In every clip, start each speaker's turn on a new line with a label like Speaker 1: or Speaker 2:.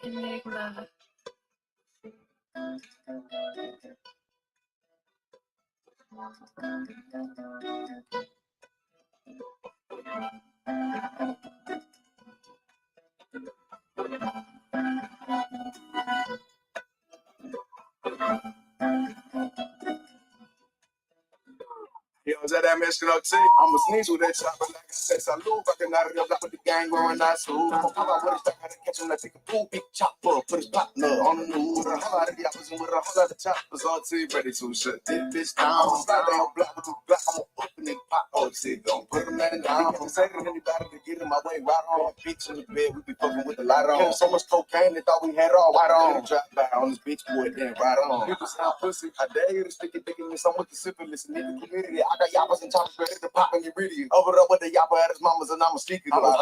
Speaker 1: Enigma.
Speaker 2: Yo, is that messing up too? I'ma sneeze with that chopper like I said, salute. Fucking out of the block with the gang going out smooth. I'ma pop out with a stack, gotta catch him like take a pool, big chopper. Put his partner on the move. With a whole lot of the opposite, with a whole lot of choppers all team ready to shut this bitch down. Slide down block with the block, I'ma open it, pop out, shit, don't put him man down. I'm saying anybody to get in my way, right on. Bitch in the bed, we be fucking with the light on. So much cocaine, they thought we had all white on. Drop by on this bitch, boy, then right on. People sound pussy, I dare you to stick it, thinking this, I'm with the syphilis, and nigga community. I got yappers and choppers ready to pop and get rid of you. Over there with the yapper at his mama's and I'ma sneak it. I'ma that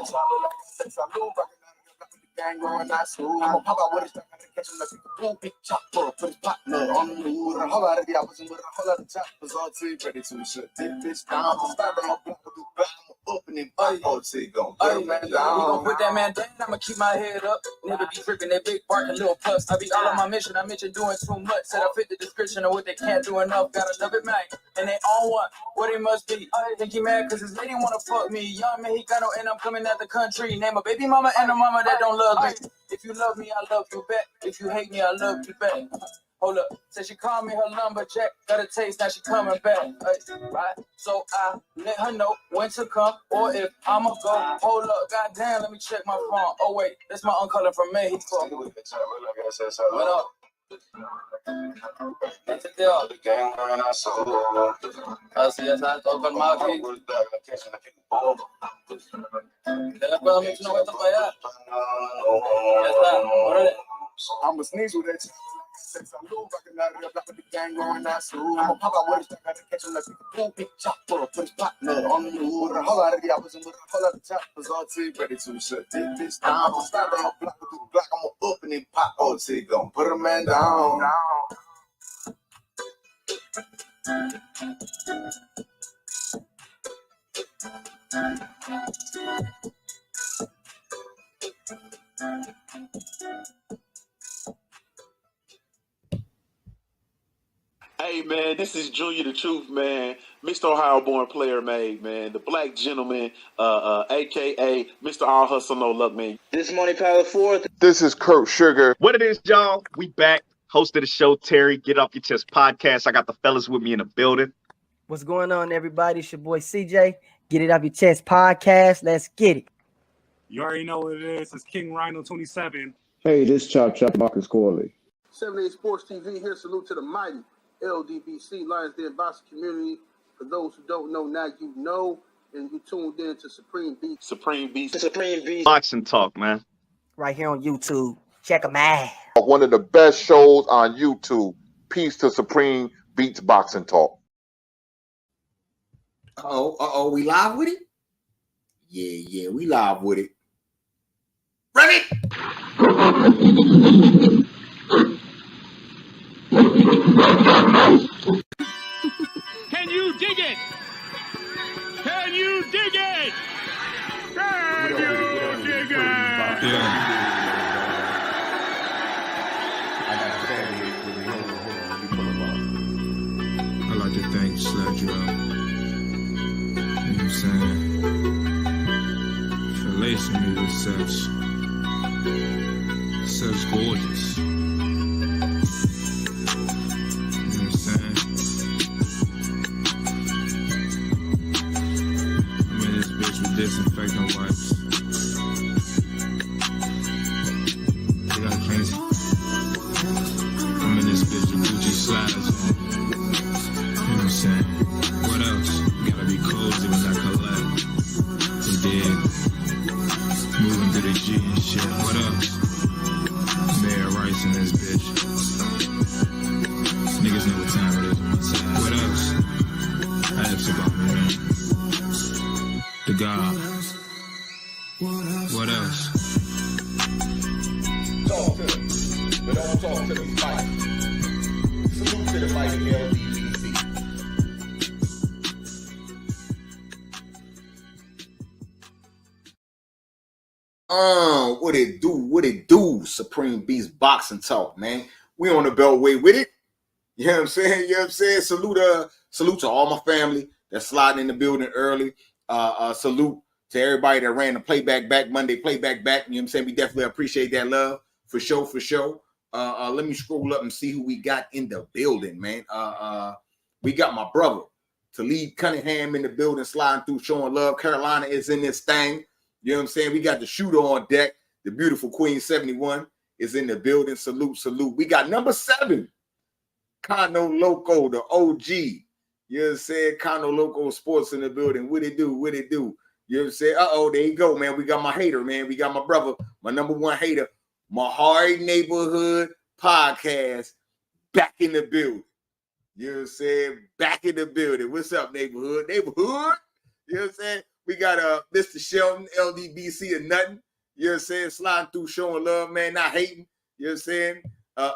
Speaker 2: chopper like I said, salute. Rockin' out of the block with the gang going out smooth. I'ma pop out with a stack, gotta catch him like take a pool, big chopper. Put his partner on the move. With a whole lot of the yappers and with a whole lot of choppers all team ready to shut this bitch down. Start down block with the block, I'ma open it, bite. Oh, shit, gon' put him man down.
Speaker 3: We gon' put that man down, I'ma keep my head up. Never be tripping that big barking little puss. I be all on my mission, I mentioned doing too much. Said I fit the description of what they can't do enough. Gotta love it, man. And they all want what it must be. I think he mad cause his lady wanna fuck me. Young Mexicano and I'm coming out the country. Name a baby mama and a mama that don't love me. If you love me, I love you back. If you hate me, I love you back. Hold up, said she called me her lumberjack. Got a taste, now she coming back. Right? So I let her know when to come or if I'ma go. Hold up, goddamn, let me check my phone. Oh wait, that's my uncle from Mexico. What up? The gang going out so así es, todo calmado aquí. Después me no esto para allá. Ya está, órale.
Speaker 2: I'ma sneeze with that chopper. Salute, rockin' out of the block with the gang going out smooth. I'ma pop out with a stack, gotta catch him like take a pool, big chopper. Put his partner on the move. With a whole lot of the opposite, and with a whole lot of choppers all team ready to shut this bitch down. Start down block with the block, I'ma open it, pop out, shit, gon' put a man down.
Speaker 4: Hey, man, this is Junior the Truth, man. Mr. Ohio-born player made, man. The black gentleman, a.k.a. Mr. All Hustle No Luck, man.
Speaker 5: This is Money Power 4th.
Speaker 6: This is Kurt Sugar.
Speaker 7: What it is, y'all? We back. Host of the show, Terry. Get Off Your Chest podcast. I got the fellas with me in the building.
Speaker 8: What's going on, everybody? It's your boy CJ. Get It Off Your Chest podcast. Let's get it.
Speaker 9: You already know what it is. It's King Rhino 27.
Speaker 10: Hey, this Chop Marcus Corley.
Speaker 11: 78 Sports TV here. Salute to the mighty LDBC, Lions Den boxing community. For those who don't know, now you know, and you tuned in to Supreme Beast.
Speaker 4: Supreme Beast.
Speaker 7: Boxing Talk, man.
Speaker 8: Right here on YouTube. Check them out.
Speaker 6: One of the best shows on YouTube. Peace to Supreme Beats Boxing Talk.
Speaker 12: We live with it? Yeah, we live with it. Ready?
Speaker 13: Can you dig it? Can you dig it? Can you dig it?
Speaker 14: Yeah. I like to thank Sledge up. You know what I'm saying? For lacing me with such gorgeous. You know what I'm saying? I'm in this bitch with disinfectant wipes. Yeah, I can't. I'm in this bitch with Gucci slides. You know what I'm saying? What else? Gotta be cozy when I collect. You dig? Moving to the G and shit. What else? Mayor Rice in this bitch. Niggas know what time it is on my side. What else? Ask about me, man. The God. What else?
Speaker 12: talk to me, fight. Salute to the mighty LDBC. What it do? What it do? Supreme Beast Boxing Talk, man. We on the Beltway with it. You know what I'm saying? You know what I'm saying? Salute to all my family that's sliding in the building early. Salute to everybody that ran the playback back Monday, playback back. You know what I'm saying? We definitely appreciate that love for sure, for sure. Let me scroll up and see who we got in the building, man. We got my brother, Talib Cunningham, in the building, sliding through, showing love. Carolina is in this thing. You know what I'm saying? We got the shooter on deck. The beautiful Queen 71 is in the building. Salute, salute. We got number 7, Kano Loco, the OG. You know what I'm saying? Kano Loco Sports in the building. What it do? What it do? You know what I'm saying? There you go, man. We got my hater, man. We got my brother, my number 1 hater, Mahari Neighborhood Podcast, back in the building. You know what I'm saying? Back in the building. What's up, neighborhood? Neighborhood? You know what I'm saying? We got Mr. Shelton, LDBC or nothing. You know what I'm saying? Sliding through, showing love, man, not hating. You know what I'm saying?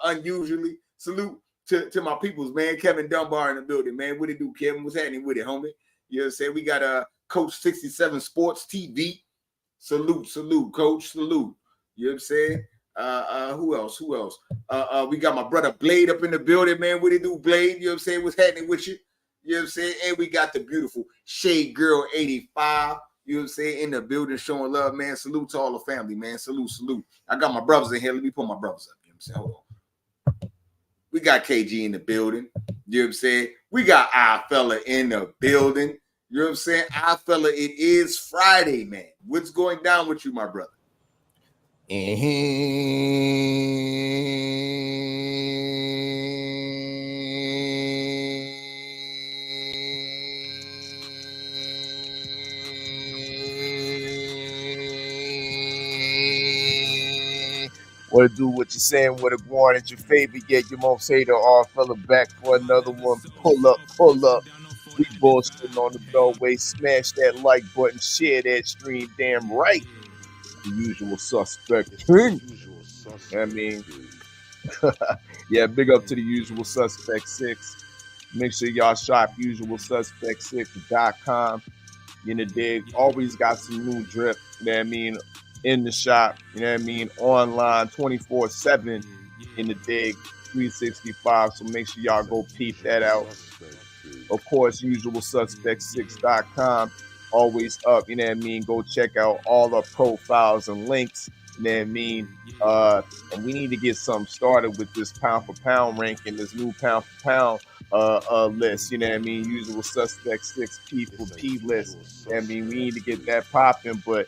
Speaker 12: Unusually. Salute to my peoples, man. Kevin Dunbar in the building, man. What it do, Kevin? What's happening with it, homie? You know what I'm saying? We got Coach 67 Sports TV. Salute, salute, Coach. Salute. You know what I'm saying? Who else? We got my brother Blade up in the building, man. What it do, Blade? You know what I'm saying? What's happening with you? You know what I'm saying? And we got the beautiful Shade Girl 85. You know what I'm saying? In the building, showing love, man. Salute to all the family, man. Salute, salute. I got my brothers in here. Let me put my brothers up. You know what I'm saying? Hold on. We got KG in the building. You know what I'm saying? We got our fella in the building. You know what I'm saying? Our fella, it is Friday, man. What's going down with you, my brother?
Speaker 1: What it do, what you saying, what it going, it's your favorite, yet your most hater, all fella back for another one. Pull up. We bullshitting on the Beltway. Smash that like button, share that stream, damn right. The usual suspect king. I mean, yeah, big up to the usual suspect 6. Make sure y'all shop usualsuspect6.com. You know, dig. Always got some new drip, you know what I mean, in the shop, you know what I mean, online 24/7 in the dig, 365. So make sure y'all go peep that out. Of course, usualsuspect6.com, always up, you know what I mean? Go check out all our profiles and links, you know what I mean? And we need to get something started with this pound for pound ranking, this new pound for pound list, you know what I mean? Usual Suspect 6 P for P list. I mean, we need to get that popping, but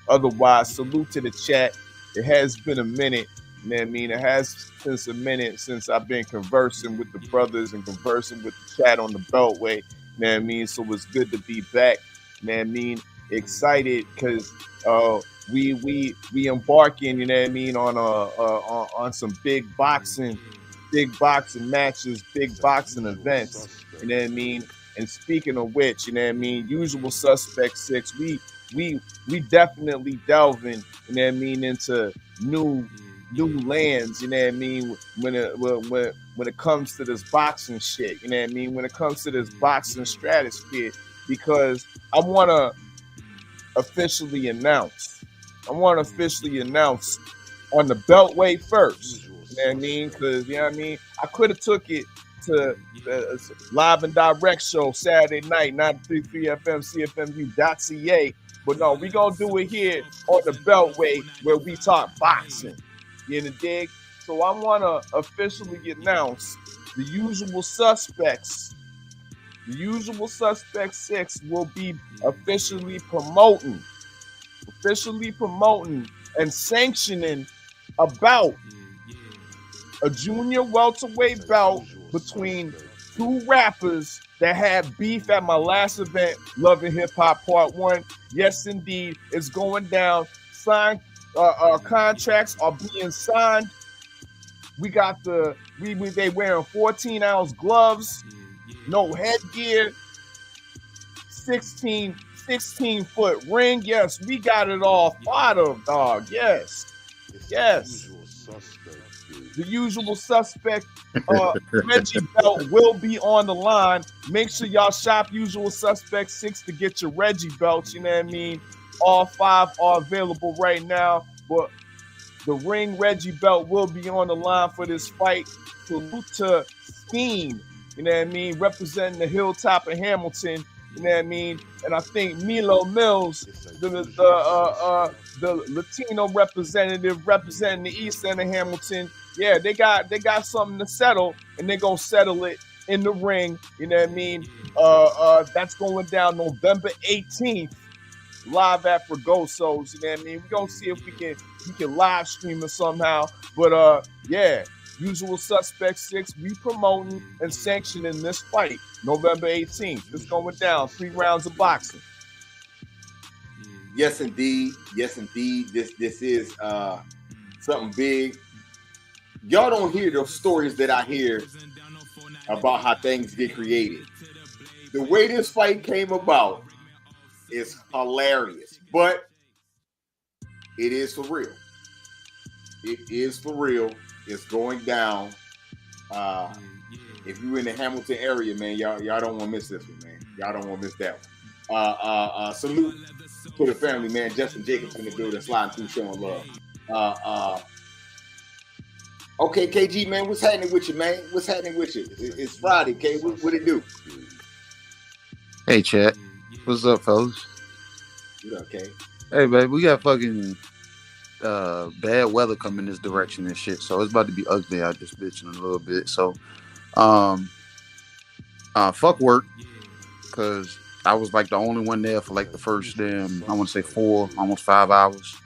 Speaker 1: otherwise, salute to the chat. It has been a minute. You know what I mean? It has been a minute since I've been conversing with the brothers and conversing with the chat on the Beltway. You know what I mean? So it's good to be back. You know what I mean? Excited because we embarking, you know what I mean, on some big boxing matches, big boxing events. You know what I mean? And speaking of which, you know what I mean, Usual Suspect 6, we definitely delving, you know what I mean, into new lands, you know what I mean, when it comes to this boxing shit, you know what I mean, when it comes to this boxing stratosphere, because I want to officially announce on the Beltway first, you know what I mean, because, you know what I mean, I could have took it to the live and direct show Saturday night, 93 FM, CFMU.ca. But no, we gonna do it here on the Beltway where we talk boxing. You know, dig? So I wanna officially announce the Usual Suspects. The Usual Suspect 6 will be officially promoting and sanctioning about a junior welterweight bout between 2 rappers that had beef at my last event, Love and Hip Hop Part 1. Yes, indeed, it's going down. Signed contracts are being signed. We got they wearing 14-ounce gloves, no headgear, 16-foot ring. Yes, we got it all thought of, dog. Yes. The usual suspect, Reggie Belt, will be on the line. Make sure y'all shop Usual Suspect 6 to get your Reggie belts. You know what I mean? All 5 are available right now, but the ring Reggie belt will be on the line for this fight. Salute to Steam, you know what I mean? Representing the Hilltop of Hamilton, you know what I mean? And I think Milo Mills, the Latino representative representing the East End of Hamilton, yeah, they got something to settle, and they're gonna settle it in the ring, you know what I mean? That's going down November 18th. Live at Fregoso's, you know what I mean? We're gonna see if we can live stream it somehow. But yeah, Usual Suspect 6, we promoting and sanctioning this fight November 18th. It's going down, 3 rounds of boxing.
Speaker 12: Yes, indeed. Yes, indeed. This is something big. Y'all don't hear the stories that I hear about how things get created. The way this fight came about is hilarious, but it is for real. It is for real. It's going down. If you're in the Hamilton area, man, y'all don't want to miss this one, man. Y'all don't want to miss that one. Salute to the family, man. Justin Jacobs in the building, sliding through, showing love. Okay, KG, man, what's happening with you, man? What's happening with you? It's Friday, K. What it do?
Speaker 5: Hey, chat. What's up, fellas?
Speaker 12: What up, K?
Speaker 5: Hey, babe, we got fucking bad weather coming this direction and shit, so it's about to be ugly out this bitch in a little bit. So, fuck work, because I was like the only one there for like the first I want to say 4, almost 5 hours.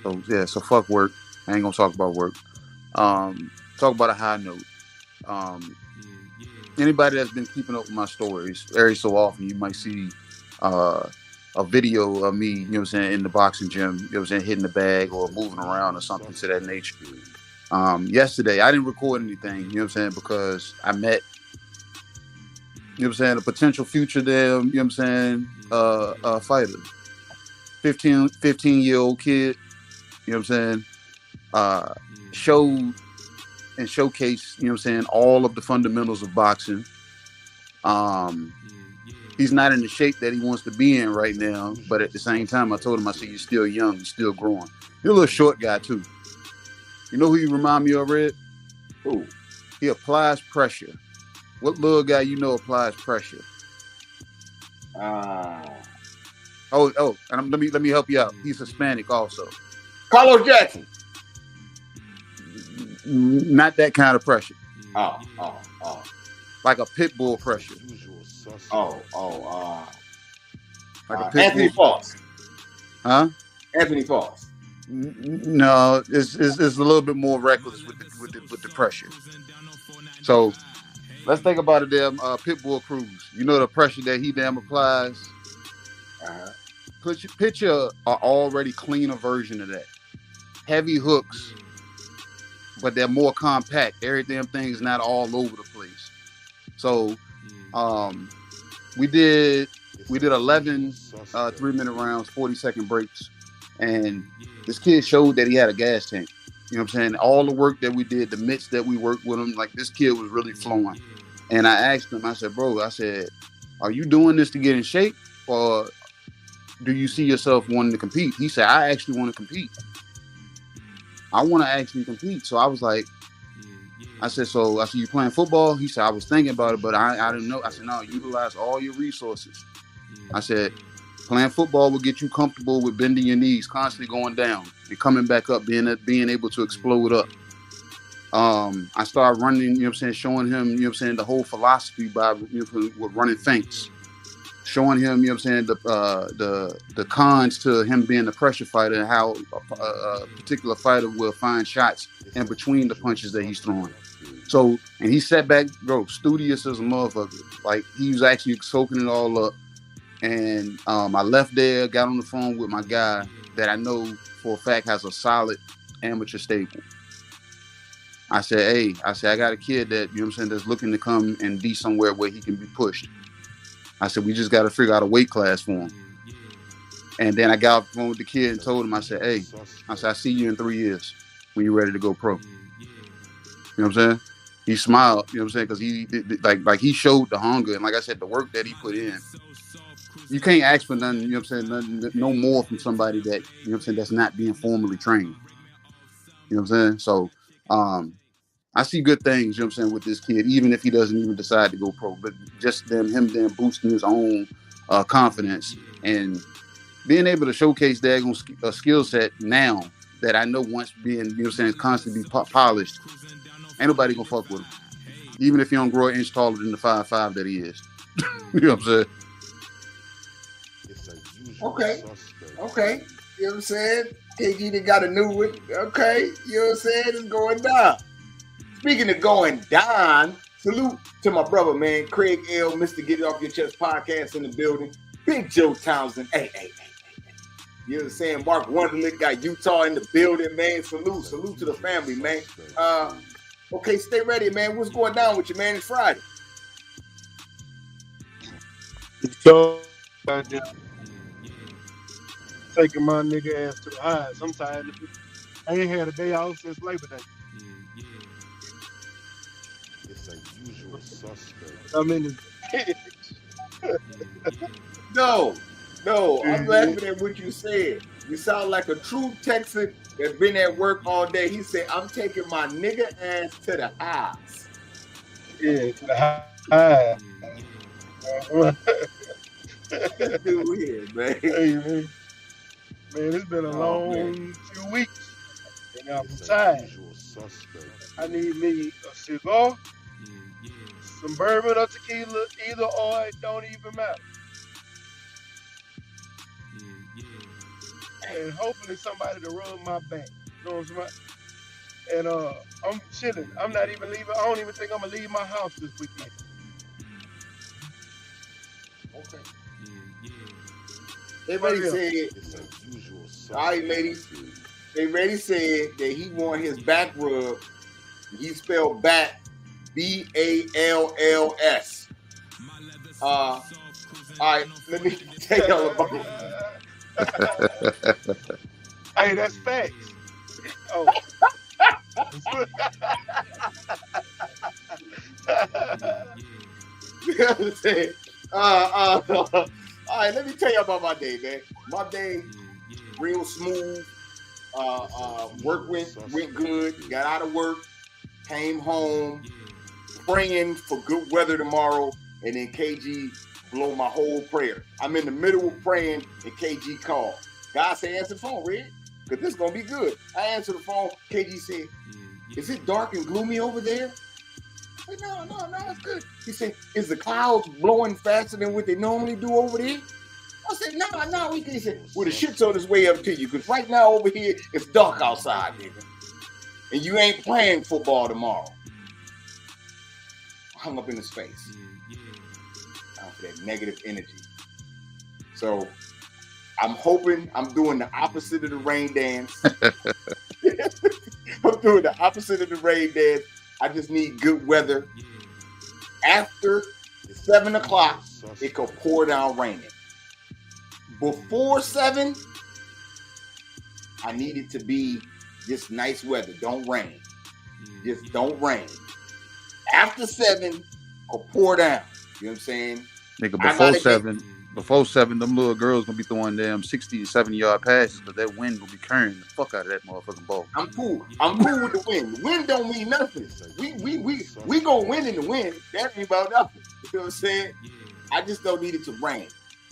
Speaker 5: So yeah, so fuck work. I ain't gonna talk about work. Talk about a high note. Anybody that's been keeping up with my stories, every so often you might see a video of me, you know what I'm saying, in the boxing gym, you know what I'm saying, hitting the bag or moving around or something to that nature. Yesterday, I didn't record anything, you know what I'm saying, because I met, you know what I'm saying, a potential future there, you know what I'm saying, fighter. 15-year-old kid, you know what I'm saying, showed and showcased, you know what I'm saying, all of the fundamentals of boxing. He's not in the shape that he wants to be in right now, but at the same time, I told him, I said, you're still young, you're still growing. You're a little short guy, too. You know who you remind me of, Red? Who? He applies pressure. What little guy you know applies pressure? And let me help you out. He's Hispanic also.
Speaker 12: Carlos Jackson.
Speaker 5: Not that kind of pressure.
Speaker 12: Oh.
Speaker 5: Like a pit bull pressure.
Speaker 12: Like Anthony Foss.
Speaker 5: Huh?
Speaker 12: Anthony Foss.
Speaker 5: No, it's a little bit more reckless with the pressure. So let's think about it there. Pitbull Cruz. You know the pressure that he damn applies. Picture an already cleaner version of that. Heavy hooks, but they're more compact. Every damn thing is not all over the place. So we did 11 3-minute rounds, 40-second breaks, and this kid showed that he had a gas tank. You know what I'm saying? All the work that we did, the mitts that we worked with him, like this kid was really flowing. And I asked him, I said, bro, are you doing this to get in shape, or do you see yourself wanting to compete? He said, I actually want to compete. I want to actually compete. So I was like, I said, you playing football? He said, I was thinking about it, but I didn't know. I said, no, utilize all your resources. I said, playing football will get you comfortable with bending your knees, constantly going down and coming back up, being able to explode up. I started running, you know what I'm saying, showing him, you know what I'm saying, the whole philosophy by with running feints. Showing him, you know what I'm saying, the cons to him being the pressure fighter and how a particular fighter will find shots in between the punches that he's throwing. So, and he sat back, bro, studious as a motherfucker. Like, he was actually soaking it all up. And I left there, got on the phone with my guy that I know for a fact has a solid amateur stable. I said, hey, I got a kid that, you know what I'm saying, that's looking to come and be somewhere where he can be pushed. I said, we just got to figure out a weight class for him. And then I got off the phone with the kid and told him, I said, hey, I see you in 3 years when you're ready to go pro. You know what I'm saying? He smiled, you know what I'm saying? Because he like he showed the hunger, and like I said, the work that he put in. You can't ask for nothing, you know what I'm saying, nothing, no more from somebody that, you know what I'm saying, that's not being formally trained. You know what I'm saying? So I see good things, you know what I'm saying, with this kid, even if he doesn't even decide to go pro. But just him boosting his own confidence and being able to showcase a skill set now that I know once being, you know what I'm saying, constantly polished, ain't nobody gonna fuck with him. Even if he don't grow an inch taller than the 5'5" that he is. You know what I'm saying?
Speaker 12: Okay. You know what I'm saying? KG done got a new one. Okay. You know what I'm saying? It's going down. Speaking of going down, salute to my brother, man. Craig L., Mr. Get It Off Your Chest podcast in the building. Big Joe Townsend. Hey. You know what I'm saying? Mark Wonderlick got Utah in the building, man. Salute to the family, man. Okay, stay ready, man. What's going down with you, man? It's Friday.
Speaker 11: So, taking my nigga ass to the highs. I'm tired of it. I ain't had a day off since Labor Day.
Speaker 15: It's a usual suspect.
Speaker 11: I mean,
Speaker 12: No, I'm laughing at what you said. You sound like a true Texan that's been at work all day. He said, I'm taking my nigga ass to the highs.
Speaker 11: Yeah, to the highs.
Speaker 12: This dude here, man.
Speaker 11: Hey, man, it's been a long few weeks, and I'm tired. I need me a cigar, some bourbon or tequila, either or, it don't even matter. And hopefully somebody to rub my back. You know what I'm saying? And I'm chilling. I'm not even leaving. I don't even think I'm gonna leave my house this weekend.
Speaker 12: Okay. Everybody said, all right, ladies. Everybody said that he want his back rub. He spelled back BALLS. All right, let me tell y'all about it.
Speaker 11: Hey, that's facts. Oh.
Speaker 12: You know what I'm saying? All right, let me tell you about my day, man. My day, real smooth. Work went good. Got out of work, came home, praying for good weather tomorrow, and then KG blow my whole prayer. I'm in the middle of praying, and KG called. God said, answer the phone, Red, because this is going to be good. I answered the phone. KG said, is it dark and gloomy over there? I said, no, it's good. He said, is the clouds blowing faster than what they normally do over there? I said, no. He said, well, the shit's on its way up to you, because right now over here, it's dark outside, nigga. And you ain't playing football tomorrow. I hung up in his face. For that negative energy. So I'm hoping I'm doing the opposite of the rain dance. I'm doing the opposite of the rain dance. I just need good weather. After 7 o'clock, it could pour down raining. Before 7, I need it to be just nice weather. Don't rain. Just don't rain. After 7, could pour down. You know what I'm saying?
Speaker 5: Nigga, before 7, them little girls gonna be throwing them 60 to 70-yard passes, but that wind will be carrying the fuck out of that motherfucking ball.
Speaker 12: I'm cool with the wind. The wind don't mean nothing. We gonna win in the wind. That ain't about nothing. You know what I'm saying? I just don't need it to rain.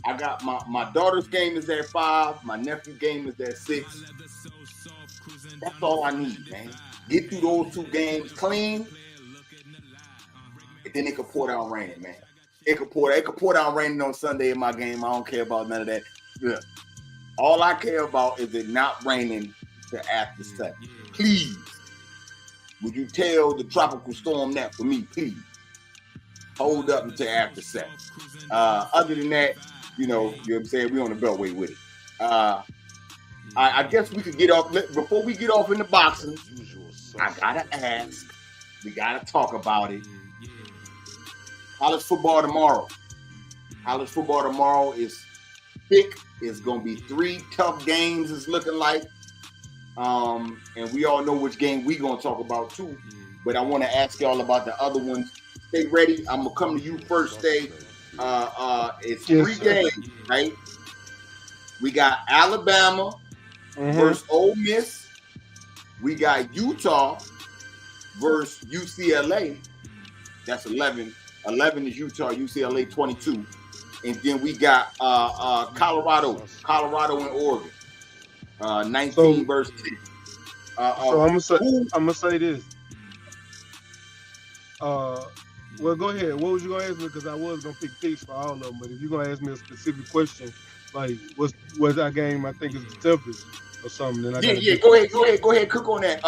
Speaker 12: I got my daughter's game is at 5. My nephew's game is at 6. That's all I need, man. Get through those 2 games clean, and then it could pour down raining, man. It could pour down raining on Sunday in my game. I don't care about none of that. Yeah. All I care about is it not raining to after 7. Please, would you tell the tropical storm that for me, please? Hold up until after 7. Other than that, you know what I'm saying? We on the Beltway with it. I guess we could get off. Before we get off in the boxing, I gotta ask. We gotta talk about it. College football tomorrow. College football tomorrow is thick. It's gonna be 3 tough games. It's looking like, and we all know which game we gonna talk about too. but I want to ask y'all about the other ones. Stay ready. I'm gonna come to you first. Stay. It's
Speaker 11: Yes,
Speaker 12: 3
Speaker 11: sir.
Speaker 12: games, right? We got Alabama versus Ole Miss. We got Utah versus UCLA. That's 11. 11 is Utah, UCLA 22. And then we got Colorado and Oregon. 19 versus 10.
Speaker 11: So I'm gonna say this. Well, go ahead. What was you gonna ask me? Because I was gonna pick picks for all of them. But if you're gonna ask me a specific question, like what's our game I think is the toughest or something, then I gotta
Speaker 12: Yeah. Go ahead. Cook on that.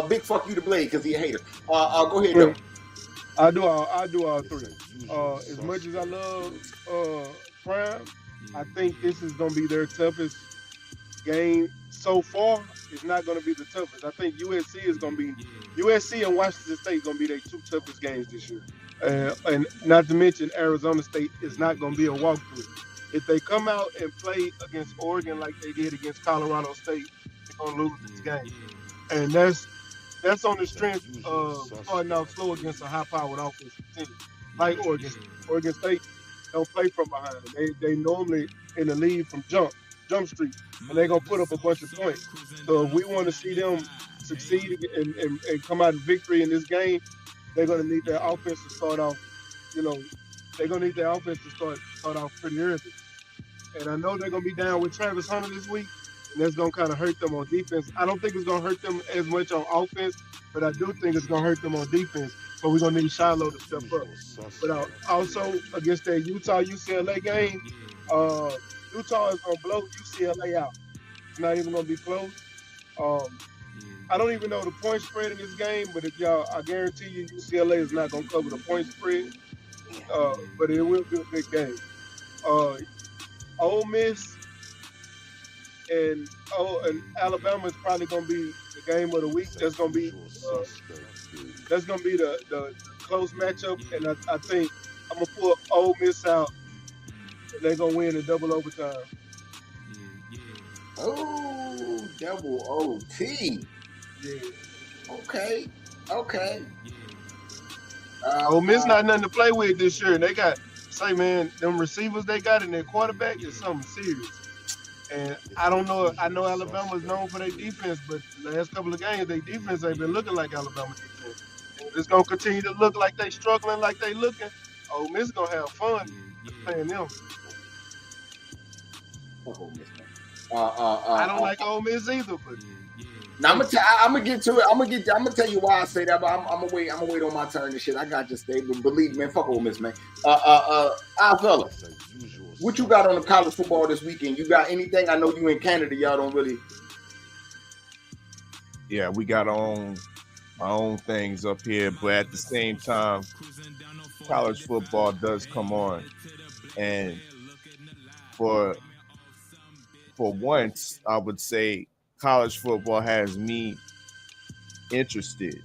Speaker 12: Big fuck you to Blade because he a hater. Go ahead though.
Speaker 11: I do all three. As much as I love Prime, I think this is gonna be their toughest game so far. It's not gonna be the toughest. I think USC and Washington State gonna be their 2 toughest games this year. And not to mention Arizona State is not gonna be a walkthrough. If they come out and play against Oregon like they did against Colorado State, they're gonna lose this game. And that's on the strength of starting out slow against a high-powered offensive team like Oregon. Oregon State don't play from behind. They normally in the lead from jump street, and they're gonna put up a bunch of points. So if we want to see them succeed and come out in victory in this game, they're gonna need their offense to start off. They're gonna need their offense to start off pretty early. And I know they're gonna be down with Travis Hunter this week, and that's gonna kind of hurt them on defense. I don't think it's gonna hurt them as much on offense, but I do think it's gonna hurt them on defense. But we're gonna need Shiloh to step up. But also against that Utah UCLA game, Utah is gonna blow UCLA out. It's not even gonna be close. I don't even know the point spread in this game, but I guarantee you UCLA is not gonna cover the point spread. But it will be a big game. Ole Miss and Alabama is probably gonna be the game of the week. That's gonna be the close matchup, and I think I'm gonna pull Ole Miss out, and they're gonna win in double overtime.
Speaker 12: Oh, double OT.
Speaker 11: Yeah.
Speaker 12: Okay.
Speaker 11: Ole Miss not nothing to play with this year. They got, man, them receivers they got in their quarterback is something serious. And I don't know. I know Alabama's known for their defense, but the last couple of games, their defense ain't been looking like Alabama defense. And if it's gonna continue to look like they struggling, like they looking, Ole Miss gonna have fun playing them.
Speaker 12: Ole Miss, man.
Speaker 11: I don't like Ole Miss either, but.
Speaker 12: Now I'm gonna get to it. I'm gonna tell you why I say that, but I'm gonna wait on my turn and shit. I got this thing, but believe me, man, fuck Ole Miss, man. Fellas, what you got on the college football this weekend? You got anything? I know you in Canada, y'all don't really.
Speaker 1: Yeah, we got our own things up here, but at the same time, college football does come on, and for once, I would say college football has me interested.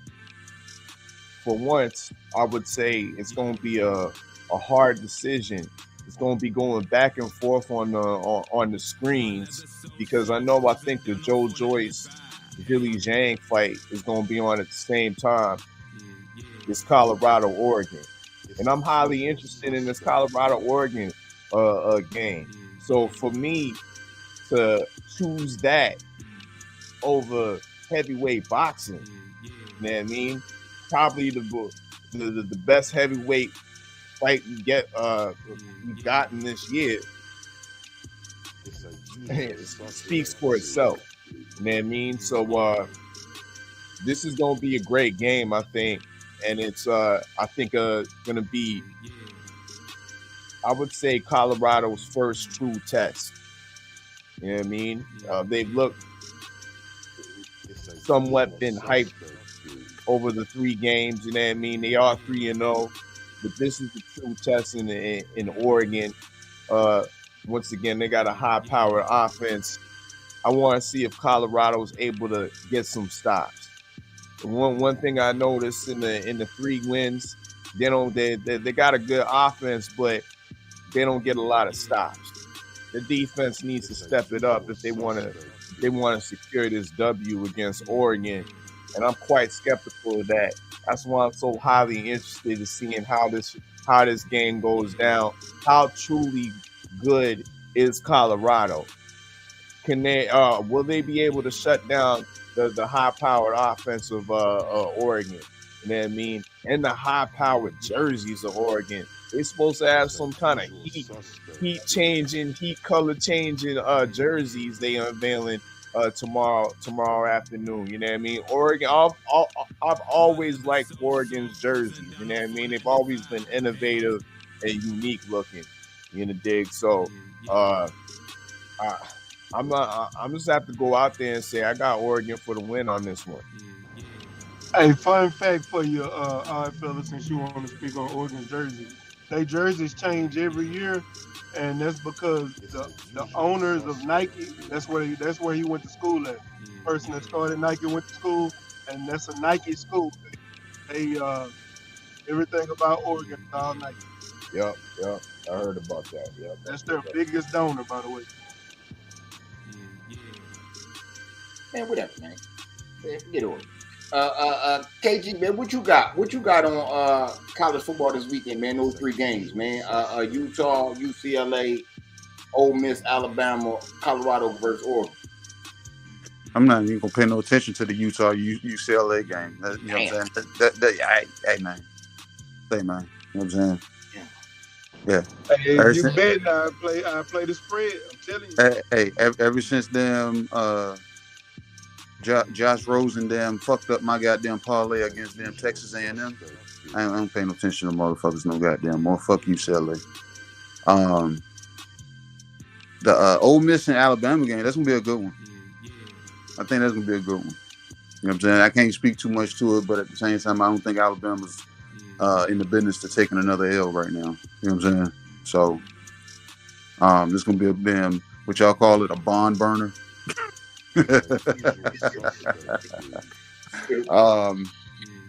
Speaker 1: For once, I would say it's going to be a hard decision. It's going to be going back and forth on the screens because I think the Joe Joyce Billy Zhang fight is going to be on at the same time. It's Colorado Oregon, and I'm highly interested in this Colorado Oregon game. So for me to choose that over heavyweight boxing, you know what I mean? Probably the best heavyweight fight we gotten this year. It speaks for itself. You know what I mean? So this is gonna be a great game, I think, and it's I think gonna be, I would say, Colorado's first true test. You know what I mean? They've looked somewhat been hyped over the 3 games. You know what I mean? They are 3-0, but this is the true test in Oregon. Once again, they got a high-powered offense. I want to see if Colorado's able to get some stops. One thing I noticed in the 3 wins, they got a good offense, but they don't get a lot of stops. The defense needs to step it up if they want to secure this W against Oregon and I'm quite skeptical of that. That's why I'm so highly interested in seeing how this game goes down. How truly good is Colorado? Can they will they be able to shut down the high powered offense of Oregon? You know what I mean? And the high powered jerseys of Oregon. They're supposed to have some kind of heat color changing jerseys they unveiling tomorrow afternoon. You know what I mean? Oregon, I've always liked Oregon's jerseys. You know what I mean? They've always been innovative and unique looking. You know, dig? So I'm not. I'm just have to go out there and say I got Oregon for the win on this one.
Speaker 11: Hey, fun fact for you, all right, fellas, since you want to speak on Oregon's jersey. They jerseys change every year, and that's because the owners of Nike, that's where he went to school at. The person that started Nike went to school, and that's a Nike school. They everything about Oregon is all Nike.
Speaker 1: Yep. I heard about that. Yep.
Speaker 11: That's their biggest donor, by the way.
Speaker 12: Man, whatever, man. Get over it. KG, man, what you got? What you got on college football this weekend, man? Those 3 games, man. Utah, UCLA, Ole Miss, Alabama, Colorado versus Oregon.
Speaker 5: I'm not even gonna pay no attention to the Utah UCLA game. You know what I'm saying? Hey man, say man. You know what I'm saying? Yeah.
Speaker 11: Hey, if you betting, I play the spread. I'm telling you.
Speaker 5: Hey, ever since them Josh Rosen them fucked up my goddamn parlay against them Texas A&M, I don't pay no attention to motherfuckers no goddamn more. Fuck UCLA. The Ole Miss and Alabama game, that's gonna be a good one. I think that's gonna be a good one. You know what I'm saying? I can't speak too much to it, but at the same time, I don't think Alabama's in the business to taking another L right now. You know what I'm saying? So this gonna be a damn, what y'all call it, a bond burner.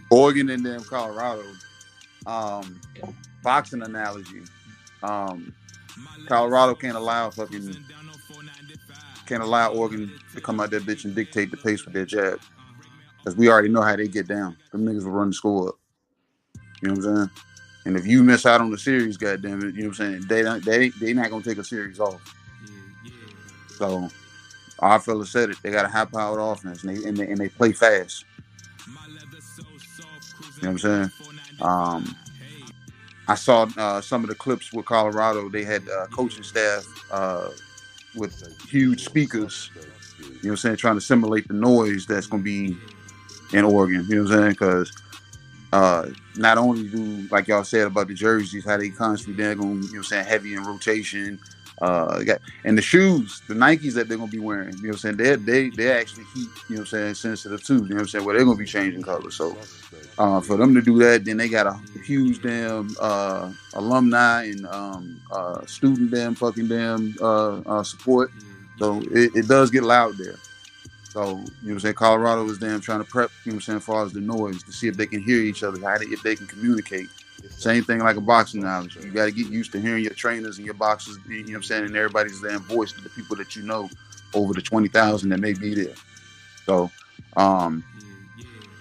Speaker 5: Oregon and then Colorado. Boxing analogy. Colorado can't allow Oregon to come out that bitch and dictate the pace with their jab. Because we already know how they get down. Them niggas will run the score up. You know what I'm saying? And if you miss out on the series, goddamn it, you know what I'm saying? They not gonna take a series off. So our fellas said it. They got a high-powered offense, and they play fast. You know what I'm saying? I saw some of the clips with Colorado. They had coaching staff with huge speakers, you know what I'm saying, trying to simulate the noise that's going to be in Oregon, you know what I'm saying, because not only do, like y'all said about the jerseys, how they constantly, they're going, you know what I'm saying, heavy in rotation, and the shoes, the Nikes that they're going to be wearing, you know what I'm saying, they're actually heat, you know what I'm saying, sensitive too, you know what I'm saying, where they're going to be changing colors. So for them to do that, then they got a huge damn alumni and student support. So it does get loud there. So, you know what I'm saying, Colorado is damn trying to prep, you know what I'm saying, as far as the noise, to see if they can hear each other, if they can communicate. Same thing like a boxing analogy. You got to get used to hearing your trainers and your boxers, you know what I'm saying, and everybody's damn voice to the people that you know over the 20,000 that may be there. So,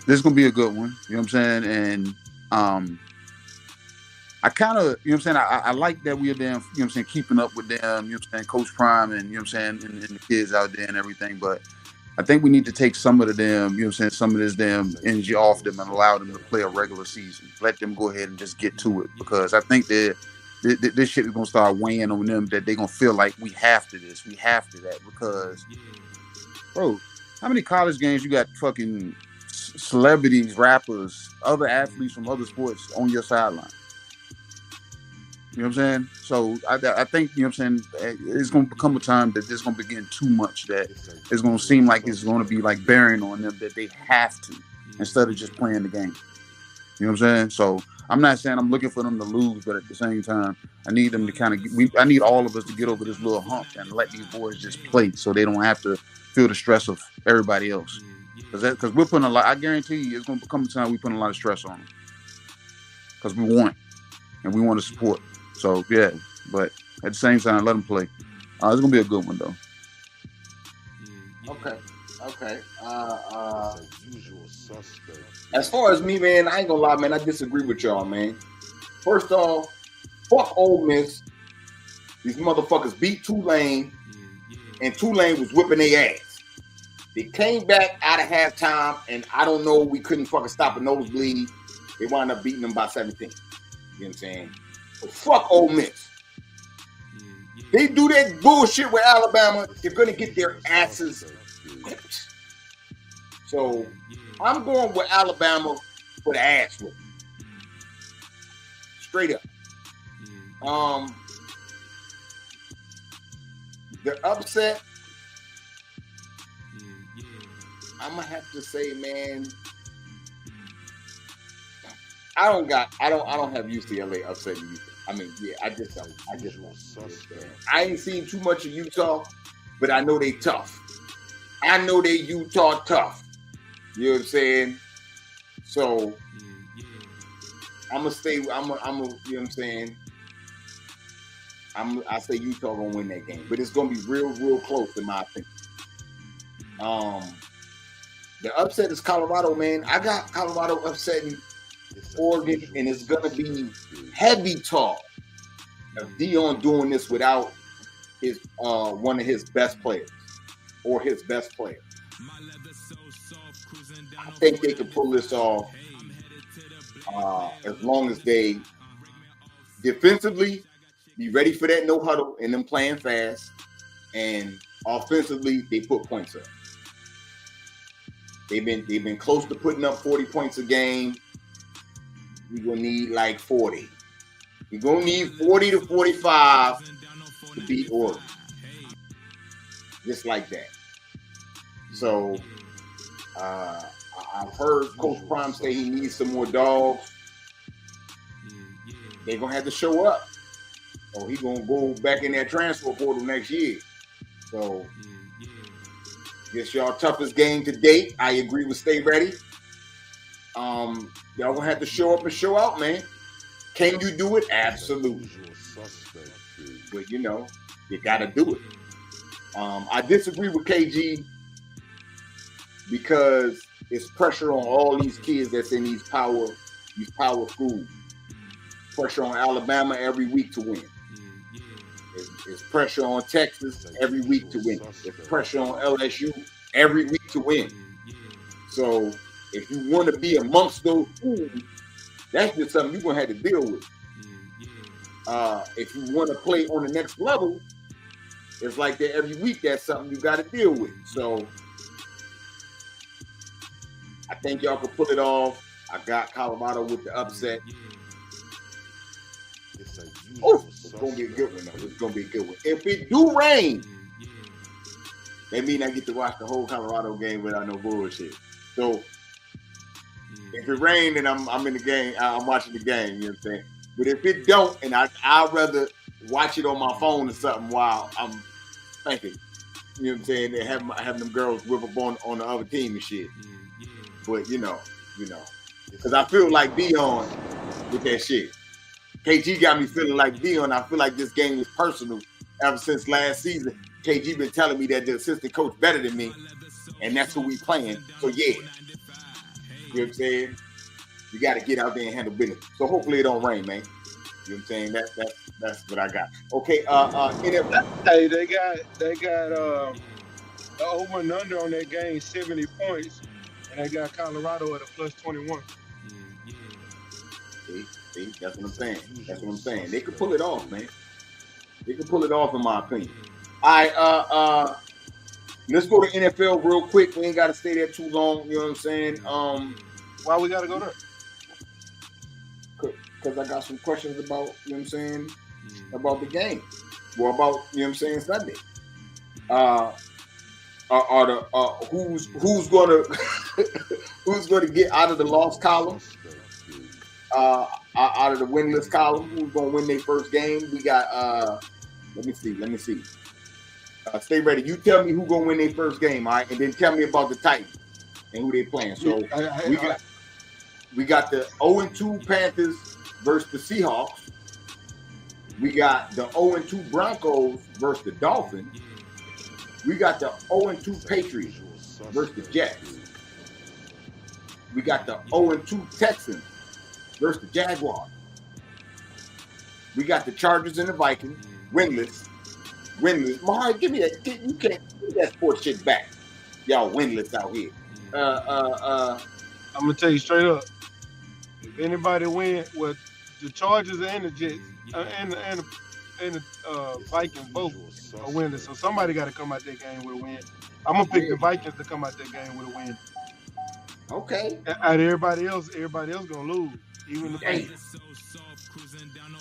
Speaker 5: this is going to be a good one, you know what I'm saying, and I kind of, you know what I'm saying, I like that we're damn, you know what I'm saying, keeping up with them, you know what I'm saying, Coach Prime and, you know what I'm saying, and the kids out there and everything, but I think we need to take some of the damn, you know what I'm saying, some of this damn energy off them and allow them to play a regular season. Let them go ahead and just get to it, because I think that this shit is going to start weighing on them, that they're going to feel like we have to this, we have to that, because, bro, how many college games you got fucking celebrities, rappers, other athletes from other sports on your sideline? You know what I'm saying? So I think, you know what I'm saying, it's going to become a time that this is going to begin too much, that it's going to seem like it's going to be like bearing on them, that they have to, instead of just playing the game. You know what I'm saying? So I'm not saying I'm looking for them to lose, but at the same time, I need them to kind of, I need all of us to get over this little hump and let these boys just play, so they don't have to feel the stress of everybody else. Because we're putting a lot, I guarantee you, it's going to become a time we put a lot of stress on them. Because we want, and we want to support. So, yeah, but at the same time, let them play. It's going to be a good one, though.
Speaker 12: Okay. Okay.
Speaker 15: Usual suspect.
Speaker 12: As far as me, man, I ain't gonna lie, man. I disagree with y'all, man. First off, fuck Ole Miss. These motherfuckers beat Tulane, and Tulane was whipping their ass. They came back out of halftime, and I don't know, we couldn't fucking stop a nosebleed. They wound up beating them by 17. You know what I'm saying? But fuck Ole Miss. They do that bullshit with Alabama, they're gonna get their asses whipped. So I'm going with Alabama for the ass whip. Straight up. The upset, I'm gonna have to say, man, I don't have UCLA upsetting Utah. I mean, yeah, I just don't. I ain't seen too much of Utah, but I know they tough. I know they Utah tough. You know what I'm saying? So I'm gonna stay. You know what I'm saying? I say Utah gonna win that game, but it's gonna be real close in my opinion. The upset is Colorado, man. I got Colorado upsetting Oregon, and it's gonna be heavy talk of Dion doing this without his one of his best players or his best player. I think they can pull this off as long as they defensively be ready for that no huddle and them playing fast, and offensively they put points up. They've been close to putting up 40 points a game. We're gonna need like 40. We're gonna need 40 to 45 to beat Oregon. Just like that. So I've heard Coach Prime say he needs some more dogs. They're gonna have to show up. Or he's gonna go back in that transfer portal next year. So guess y'all toughest game to date. I agree with Stay Ready. Y'all gonna have to show up and show out, man. Can you do it? Absolutely. But you know, you gotta do it. I disagree with KG because it's pressure on all these kids that's in these power schools. Pressure on Alabama every week to win. It's pressure on Texas every week to win. It's pressure on LSU every week to win. So if you want to be amongst those schools, that's just something you're going to have to deal with. If you want to play on the next level, it's like that every week. That's something you got to deal with. So I think y'all can pull it off. I got Colorado with the upset. It's going to be a good one, though. It's going to be a good one. If it do rain, that means I get to watch the whole Colorado game without no bullshit. So if it rains and I'm in the game, I'm watching the game, you know what I'm saying? But if it don't, and I'd rather watch it on my phone or something while I'm thinking, you know what I'm saying, they have them girls whip up on the other team and shit. But you know, because I feel like Dion with that shit. KG got me feeling like Dion. I feel like this game is personal ever since last season. KG been telling me that the assistant coach better than me, and that's who we playing. So yeah, you know what I'm saying? You got to get out there and handle business. So hopefully it don't rain, man. You know what I'm saying? That's what I got. Okay,
Speaker 11: hey, they got the over and under on that game 70 points, and they got Colorado at a plus 21.
Speaker 12: See, that's what I'm saying. That's what I'm saying. They could pull it off, man. They could pull it off, in my opinion. All right, let's go to NFL real quick. We ain't got to stay there too long. You know what I'm saying?
Speaker 11: Why we got to go there?
Speaker 12: Because I got some questions about, you know what I'm saying, about the game. Well, about, you know what I'm saying, Sunday. Who's gonna get out of the loss column? Out of the winless column, who's gonna win their first game? We got let me see. Stay ready. You tell me who's gonna win their first game, all right? And then tell me about the Titans and who they playing. So we got the 0-2 Panthers versus the Seahawks. We got the 0-2 Broncos versus the Dolphins. We got the 0-2 Patriots versus the Jets. We got the 0-2 Texans versus the Jaguars. We got the Chargers and the Vikings, winless. Mahari, give me that. You can't give that sports shit back. Y'all winless out here.
Speaker 11: I'm gonna tell you straight up. If anybody win, well, the Chargers and the Jets and the Vikings both are winning. So somebody got to come out that game with a win. I'm gonna pick the Vikings to come out that game with a win.
Speaker 12: Okay.
Speaker 11: And everybody else gonna lose, even the Patriots.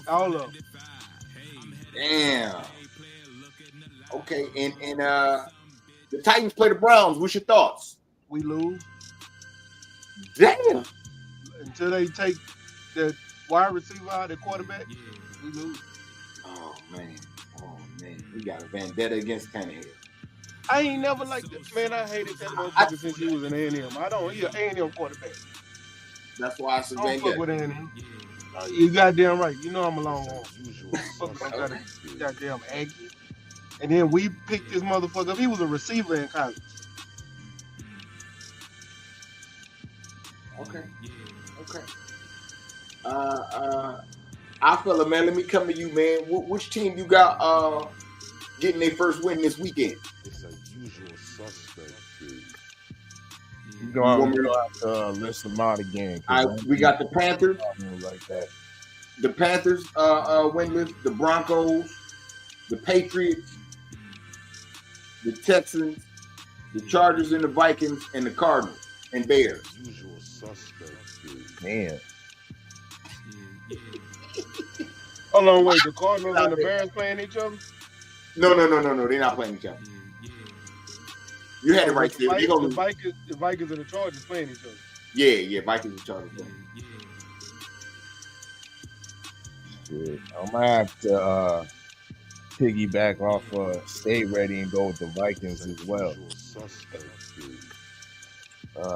Speaker 11: All of them.
Speaker 12: Damn. Okay, and the Titans play the Browns. What's your thoughts?
Speaker 11: We lose.
Speaker 12: Damn.
Speaker 11: Until they take the wide receiver out, the quarterback, we lose.
Speaker 12: Oh man. We got a vendetta against Tannehill.
Speaker 11: I ain't never liked that. Man, I hated that motherfucker since he was an A&M. He an A&M quarterback.
Speaker 12: That's why I said
Speaker 11: I don't fuck with A&M. You goddamn right. You know I'm a long one. Fuck some kind of goddamn Aggie. And then we picked this motherfucker up. He was a receiver in college.
Speaker 12: Okay. I fella, man, let me come to you, man. Which team you got getting their first win this weekend?
Speaker 15: It's a usual suspect.
Speaker 1: You go to list them out again.
Speaker 12: We got the Panthers.
Speaker 1: Like that.
Speaker 12: The Panthers winless, the Broncos, the Patriots, the Texans, the Chargers and the Vikings, and the Cardinals and Bears.
Speaker 15: Usual suspect.
Speaker 1: Man.
Speaker 11: Hold on, wait. The Cardinals and the Bears playing each other?
Speaker 12: No. They're not playing each other. You had it right there.
Speaker 11: The Vikings and the Chargers playing each other.
Speaker 12: Yeah, Vikings and Chargers playing.
Speaker 1: Shit. I'm gonna have to piggyback off Stay Ready and go with the Vikings as well.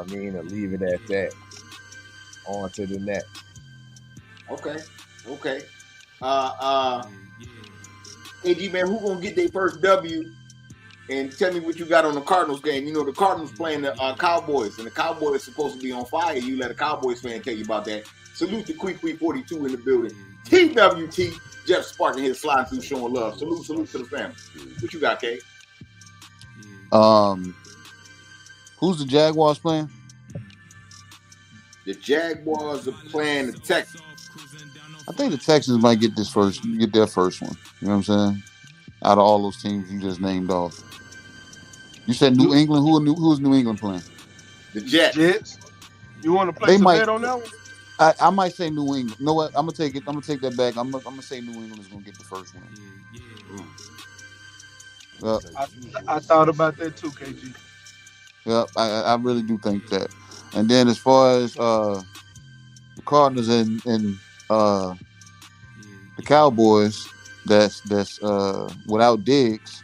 Speaker 1: Leave it at that. On to the next.
Speaker 12: Okay. AG, man, who gonna get their first W? And tell me what you got on the Cardinals game. You know the Cardinals playing the Cowboys, and the Cowboys supposed to be on fire. You let a Cowboys fan tell you about that. Salute to Quick 42 in the building. TWT, Jeff Sparking here sliding through showing love. Salute to the family. What you got, K?
Speaker 5: Who's the Jaguars playing?
Speaker 12: The Jaguars are playing the Texans.
Speaker 5: I think the Texans might get their first one. You know what I'm saying? Out of all those teams you just named off. You said New England. Who's New England playing?
Speaker 12: The Jets.
Speaker 11: You want to play some bet on that one?
Speaker 5: I might say New England. You know what? I'm gonna take it. I'm gonna take that back. I'm gonna say New England is gonna get the first win.
Speaker 11: I thought about that too, KG.
Speaker 5: Yeah, I really do think that. And then as far as the Cardinals and the Cowboys, that's without Diggs,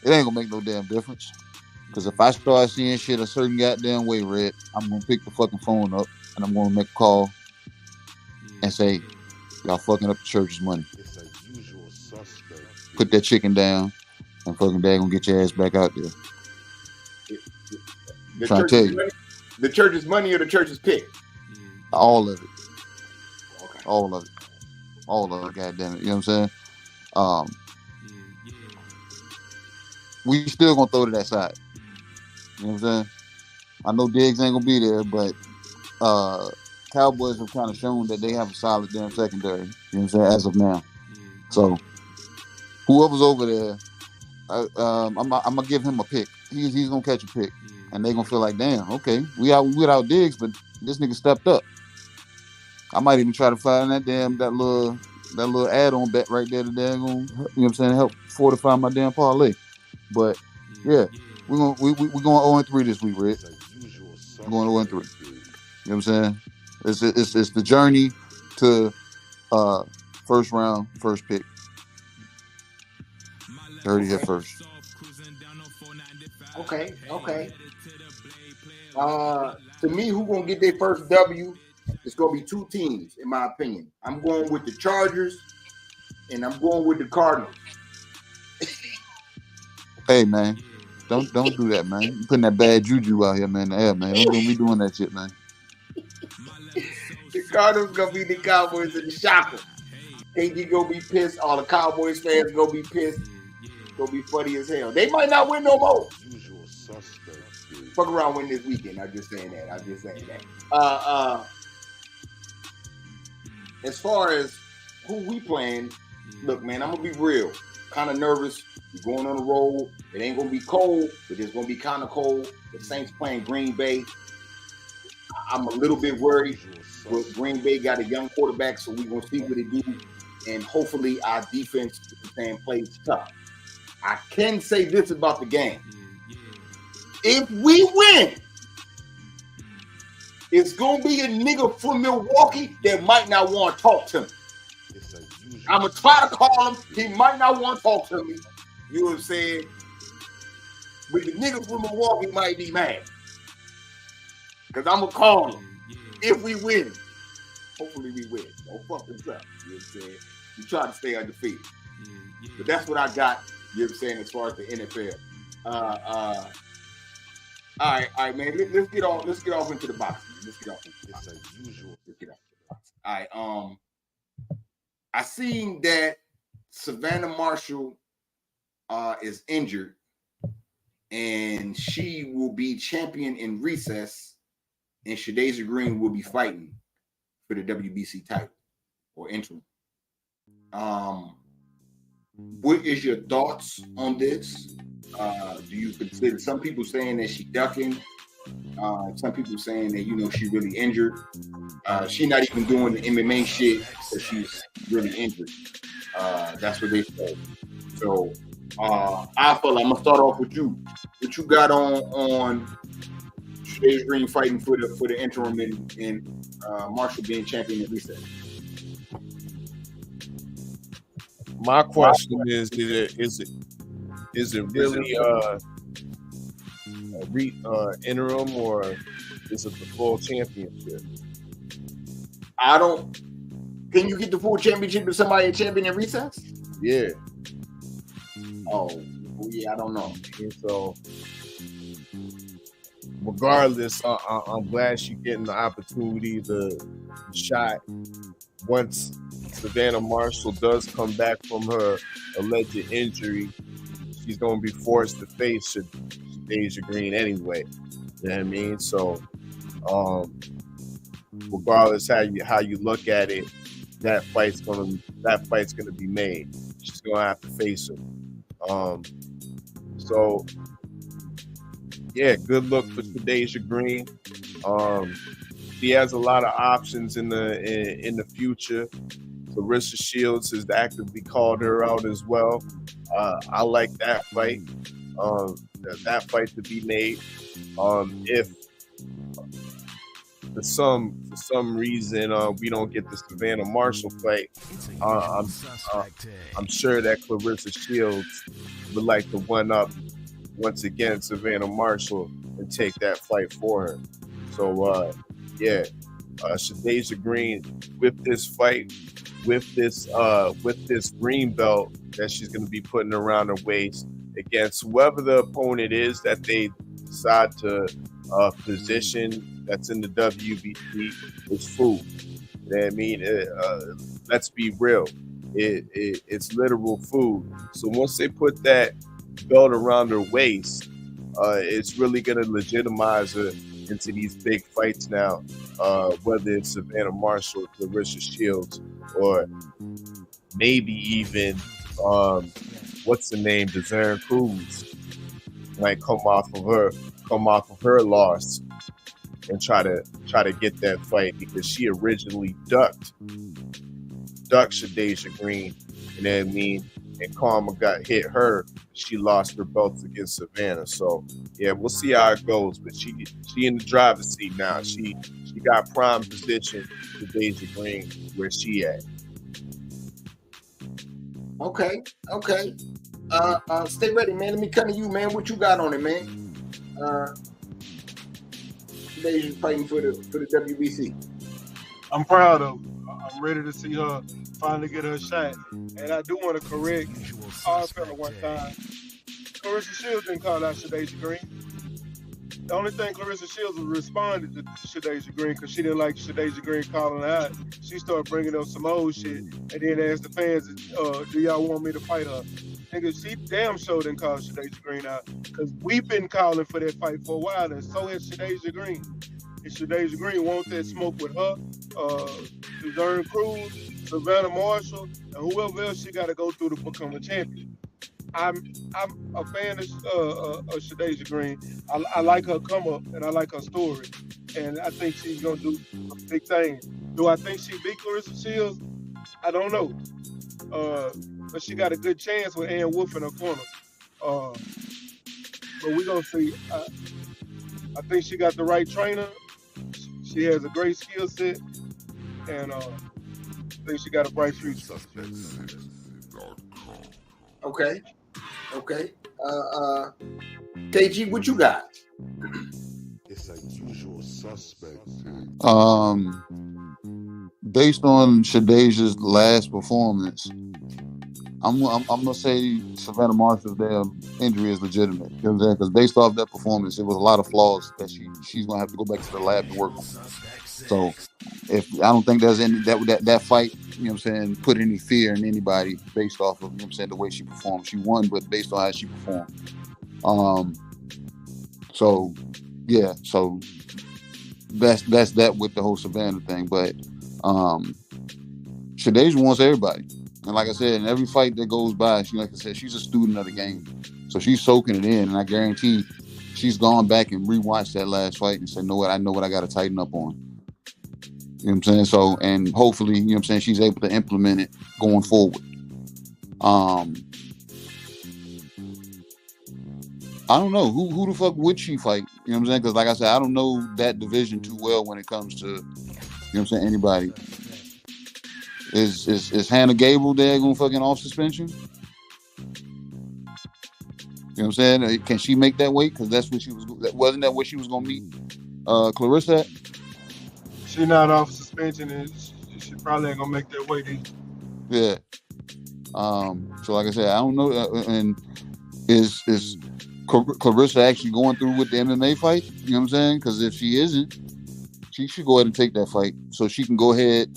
Speaker 5: it ain't gonna make no damn difference. Because if I start seeing shit a certain goddamn way, Red, I'm gonna pick the fucking phone up and I'm gonna make a call and say, y'all fucking up the church's money. Put that chicken down and fucking dad gonna get your ass back out there. Trying to tell you.
Speaker 12: The church's money or the church's pick?
Speaker 5: All of it.
Speaker 12: Okay.
Speaker 5: All of it. Goddamn it. You know what I'm saying? We still gonna throw to that side. You know what I'm saying? I know Diggs ain't gonna be there, but Cowboys have kind of shown that they have a solid damn secondary. You know what I'm saying? As of now. So whoever's over there, I'm gonna give him a pick. He's gonna catch a pick. And they gonna feel like, damn, okay, we without Diggs, but this nigga stepped up. I might even try to find that little add-on bet right there. That you know what I'm saying, help fortify my damn parlay. But yeah, we're going 0-3 this week, Red. We're going 0-3. You know what I'm saying? It's the journey to first round, first pick. 30 hit first.
Speaker 12: Okay. To me, who gonna get their first W? It's gonna be two teams, in my opinion. I'm going with the Chargers, and I'm going with the Cardinals.
Speaker 5: Hey man, Don't do that, man. You putting that bad juju out here, man. Yeah, man. Don't be doing that shit, man.
Speaker 12: The Cardinals gonna be the Cowboys in the shocker. KD gonna be pissed. All the Cowboys fans gonna be pissed. It's gonna be funny as hell. They might not win no more.
Speaker 15: Usual suspect.
Speaker 12: Fuck around win this weekend. I'm just saying that. As far as who we playing, look, man, I'm gonna be real. Kind of nervous. We're going on the road. It ain't gonna be cold, but it's gonna be kind of cold. The Saints playing Green Bay. I'm a little bit worried. But Green Bay got a young quarterback, so we're gonna see what it do. And hopefully our defense plays tough. I can say this about the game. If we win, it's gonna be a nigga from Milwaukee that might not want to talk to me. I'm gonna try to call him. He might not want to talk to me. You know what I'm saying? But the nigga from Milwaukee might be mad. Because I'm gonna call him if we win. Hopefully we win. Don't fuck this up. You know what I'm saying? We try to stay undefeated. But that's what I got, you know what I'm saying, as far as the NFL. All right, man. Let's get off into the boxing. Let's get off into the boxing. All right. I seen that Savannah Marshall is injured, and she will be champion in recess, and Shadasia Green will be fighting for the WBC title or interim. What is your thoughts on this? Do you consider, some people saying that she's ducking, some people saying that, you know, she's really injured. She's not even doing the MMA shit, but she's really injured. That's what they say. So I'm gonna start off with you. What you got on Shadasia Green fighting for the interim and Marshall being champion at recess?
Speaker 1: My question is it really interim, or is it the full championship?
Speaker 12: Can you get the full championship if somebody a champion in recess?
Speaker 1: Yeah.
Speaker 12: Oh, yeah, I don't know.
Speaker 1: And so, regardless, I'm glad she's getting the opportunity, the shot. Once Savannah Marshall does come back from her alleged injury, she's going to be forced to face Shadasia Green anyway. You know what I mean? So, regardless how you look at it, that fight's gonna be made. She's gonna have to face her. So yeah, good luck for Shadasia Green. She has a lot of options in the future. Clarissa Shields has actively called her out as well. I like that fight. That fight to be made. If for some reason we don't get the Savannah Marshall fight, I'm sure that Clarissa Shields would like to one up once again Savannah Marshall and take that fight for her. So Shadasia Green with this fight, with this green belt that she's going to be putting around her waist against whoever the opponent is that they decide to position that's in the WBC, is food. You know what I mean? Let's be real. It's literal food. So once they put that belt around her waist, it's really going to legitimize her into these big fights now, whether it's Savannah Marshall, Clarissa Shields, or maybe even what's the name, Desiree Cruz might come off of her loss and try to get that fight, because she originally ducked Shadasia Green, you know what I mean? And karma got hit her. She lost her belts against Savannah. So yeah, we'll see how it goes. But she in the driver's seat now. She got prime position for Shadasia Green where she at.
Speaker 12: Okay. Stay ready, man. Let me come to you, man. What you got on it, man? Shadasia's fighting for the WBC.
Speaker 11: I'm proud of her. I'm ready to see her finally get her shot. And I do want to correct our fella one time. Clarissa Shields didn't call out Shadeja Green. The only thing Clarissa Shields responded to Shadeja Green because she didn't like Shadeja Green calling her out. She started bringing up some old shit and then asked the fans, do y'all want me to fight her? Nigga, she damn sure didn't call Shadeja Green out because we've been calling for that fight for a while, and so has Shadeja Green. And Shadeja Green wants that smoke with her, Suzanne Cruz, Savannah Marshall, and whoever else she got to go through to become a champion. I'm a fan of Shadeja Green. I like her come up and I like her story, and I think she's gonna do some big things. Do I think she beat Clarissa Shields? I don't know, but she got a good chance with Ann Wolf in her corner. But we're gonna see. I think she got the right trainer. She has a great skill set, and I think she got a bright future.
Speaker 12: Okay. KG, what you got?
Speaker 15: It's a usual suspect.
Speaker 5: Based on Shadeja's last performance, I'm gonna say Savannah Marshall's damn injury is legitimate. You know what I'm saying? Because based off that performance, it was a lot of flaws that she's gonna have to go back to the lab to work on. So I don't think there's any that fight, you know what I'm saying, put any fear in anybody based off of, you know what I'm saying, the way she performed. She won, but based on how she performed. So yeah, so that's that with the whole Savannah thing. But Shadeja wants everybody. And like I said, in every fight that goes by, like I said, she's a student of the game. So she's soaking it in, and I guarantee she's gone back and rewatched that last fight and said, know what I got to tighten up on. You know what I'm saying? So, and hopefully, you know what I'm saying, she's able to implement it going forward. I don't know. Who the fuck would she fight? You know what I'm saying? Because like I said, I don't know that division too well when it comes to, you know what I'm saying, anybody. Is Hannah Gable there going fucking off suspension? You know what I'm saying? Can she make that weight? Because that's what she was. Wasn't that what she was going to meet Clarissa at?
Speaker 11: She's not off suspension, and she probably ain't gonna make that weight either.
Speaker 5: Yeah. So like I said, I don't know. And is Clarissa actually going through with the MMA fight? You know what I'm saying? Because if she isn't, she should go ahead and take that fight so she can go ahead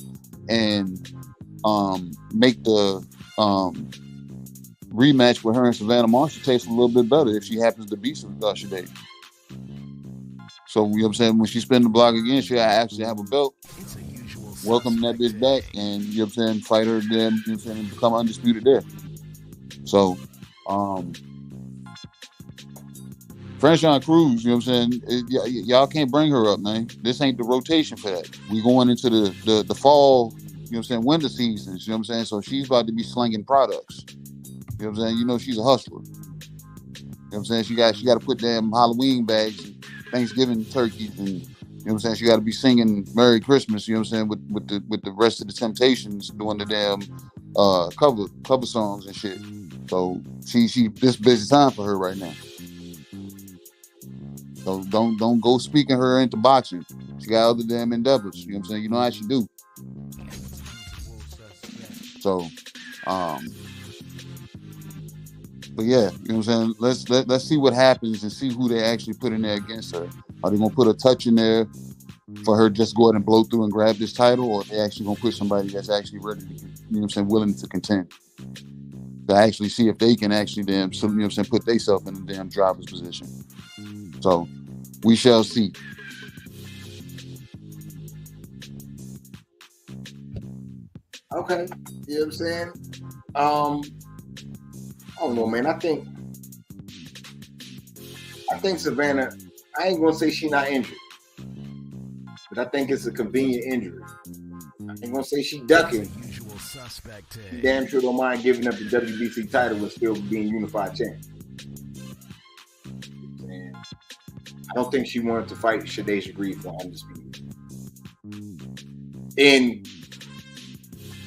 Speaker 5: and make the rematch with her and Savannah Marshall taste a little bit better if she happens to beat Shadeja. So, you know what I'm saying, when she spin the block again, she'll actually have a belt. Welcome that bitch back and, you know what I'm saying, fight her then, you know what I'm saying, and become undisputed there. So, Franchon Cruz, you know what I'm saying, y'all can't bring her up, man. This ain't the rotation for that. We going into the fall, you know what I'm saying, winter seasons, you know what I'm saying, so she's about to be slinging products. You know what I'm saying, you know she's a hustler. You know what I'm saying, she got to put them Halloween bags, Thanksgiving turkeys, and you know what I'm saying, she got to be singing Merry Christmas, you know what I'm saying, with the rest of the Temptations doing the damn cover songs and shit. So she this busy time for her right now. So don't go speaking her into boxing. She got other damn endeavors, you know what I'm saying? You know how she do. So but yeah, you know what I'm saying? Let's see what happens and see who they actually put in there against her. Are they gonna put a touch in there for her just go ahead and blow through and grab this title, or are they actually gonna put somebody that's actually ready to, you know what I'm saying, willing to contend? To actually see if they can actually you know what I'm saying, put themselves in the damn driver's position. So we shall see.
Speaker 12: Okay, you know what I'm saying? I don't know, man. I think Savannah, I ain't gonna say she's not injured, but I think it's a convenient injury. I ain't gonna say she's ducking. She damn sure don't mind giving up the WBC title and still being unified champ. And I don't think she wanted to fight Shadeja Green for undisputed. And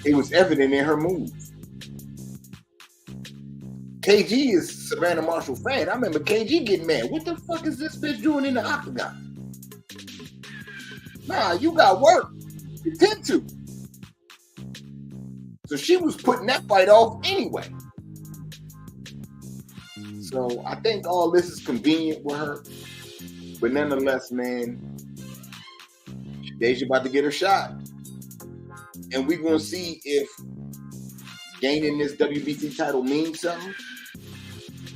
Speaker 12: it was evident in her moves. KG is Savannah Marshall fan. I remember KG getting mad. What the fuck is this bitch doing in the octagon? Nah, you got work. You tend to. So she was putting that fight off anyway. So I think all this is convenient with her. But nonetheless, man, Deja about to get her shot. And we're going to see if gaining this WBC title means something.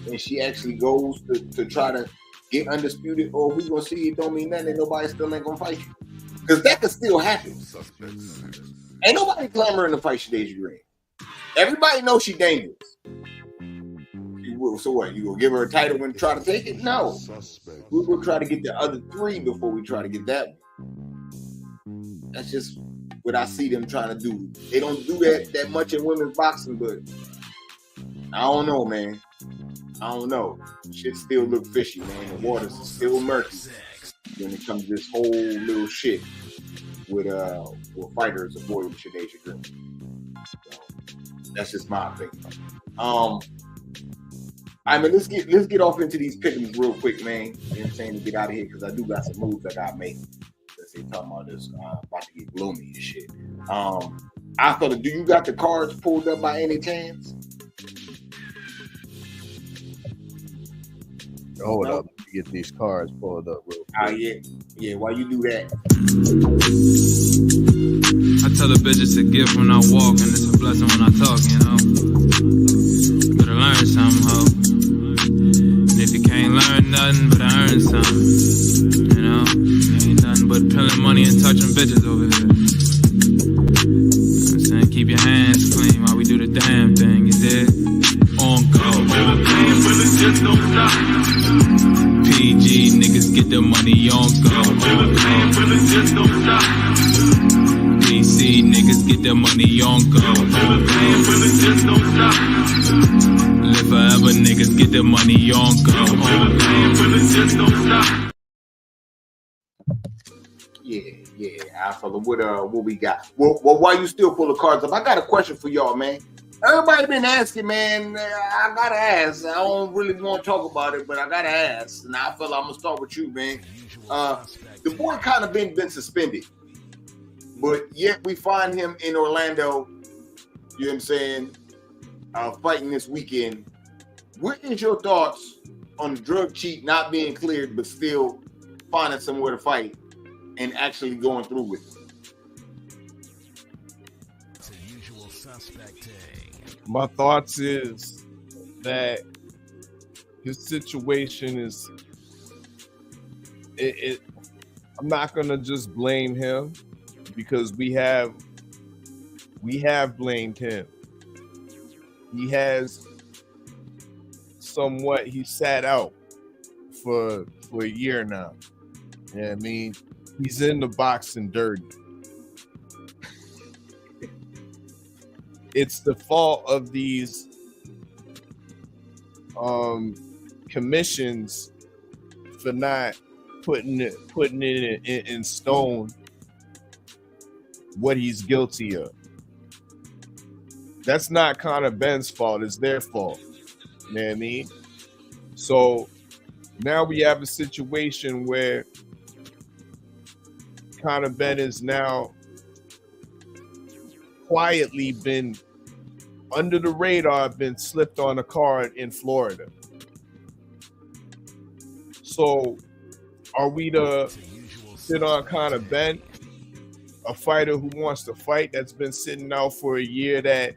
Speaker 12: And she actually goes to try to get undisputed. Or we're going to see it don't mean nothing and nobody still ain't going to fight you. Because that could still happen. Ain't nobody clamoring to fight Shadasia Green. Everybody knows she's dangerous. So what? You gonna give her a title and try to take it? No. We're gonna try to get the other three before we try to get that one. That's just what I see them trying to do. They don't do that much in women's boxing, but I don't know, man. I don't know. Shit still look fishy, man. The waters are still murky when it comes to this whole little shit with fighters avoiding Shadasia Green. So, that's just my opinion. I mean, let's get off into these pickings real quick, man. You know what I'm saying, to get out of here because I do got some moves I got to make. Let's say talking about this about to get gloomy and shit. I thought, do you got the cards pulled up by any chance?
Speaker 1: Hold up, let me get these cards pulled up real quick.
Speaker 12: Yeah. While you do that,
Speaker 14: I tell the bitches to gift when I walk, and it's a blessing when I talk. You know, better learn something, ho. And if you can't learn nothing, but I earn something. You know, ain't nothing but peeling money and touching bitches over here. You know what I'm saying, keep your hands clean while we do the damn thing. You did on go. PG niggas get the money on go. DC niggas get the money on go. Live forever niggas get the money on go.
Speaker 12: Yeah. I follow what we got. Well, while you still pull the cards up, I got a question for y'all, man. Everybody been asking, man. I gotta ask. I don't really want to talk about it, but I gotta ask. And I feel I'm gonna start with you, man. The boy kind of been suspended, but yet we find him in Orlando. You know what I'm saying? Fighting this weekend. What is your thoughts on the drug cheat not being cleared, but still finding somewhere to fight and actually going through with it?
Speaker 1: My thoughts is that his situation is I'm not gonna just blame him because we have blamed him. He has he sat out for a year now. Yeah, I mean, he's in the boxing dirty. It's the fault of these commissions for not putting it in stone what he's guilty of. That's not Conor Benn's fault, it's their fault. You know what I mean? So now we have a situation where Conor Benn is now quietly been under the radar, been slipped on a card in Florida. So are we to sit on Conor Benn, a fighter who wants to fight that's been sitting out for a year, that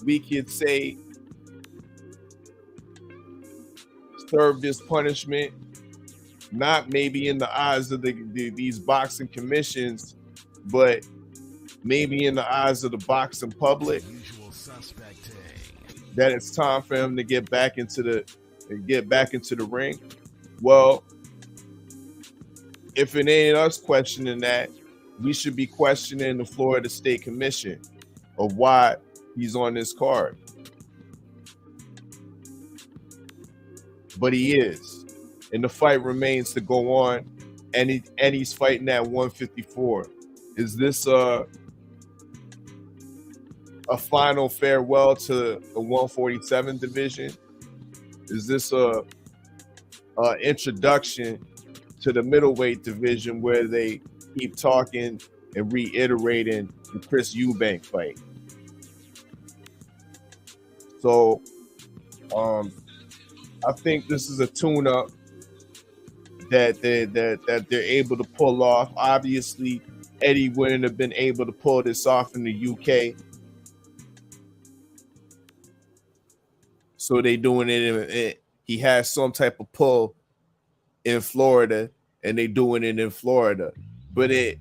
Speaker 1: we could say served this punishment, not maybe in the eyes of these boxing commissions, but maybe in the eyes of the boxing public, that it's time for him to get back into the ring? Well, if it ain't us questioning that, we should be questioning the Florida State Commission of why he's on this card. But he is, and the fight remains to go on, and he's fighting at 154. Is this a final farewell to the 147 division? Is this a introduction to the middleweight division where they keep talking and reiterating the Chris Eubank fight? I think this is a tune-up that they're able to pull off. Obviously, Eddie wouldn't have been able to pull this off in the UK, so they doing it. He has some type of pull in Florida, and they doing it in Florida, but it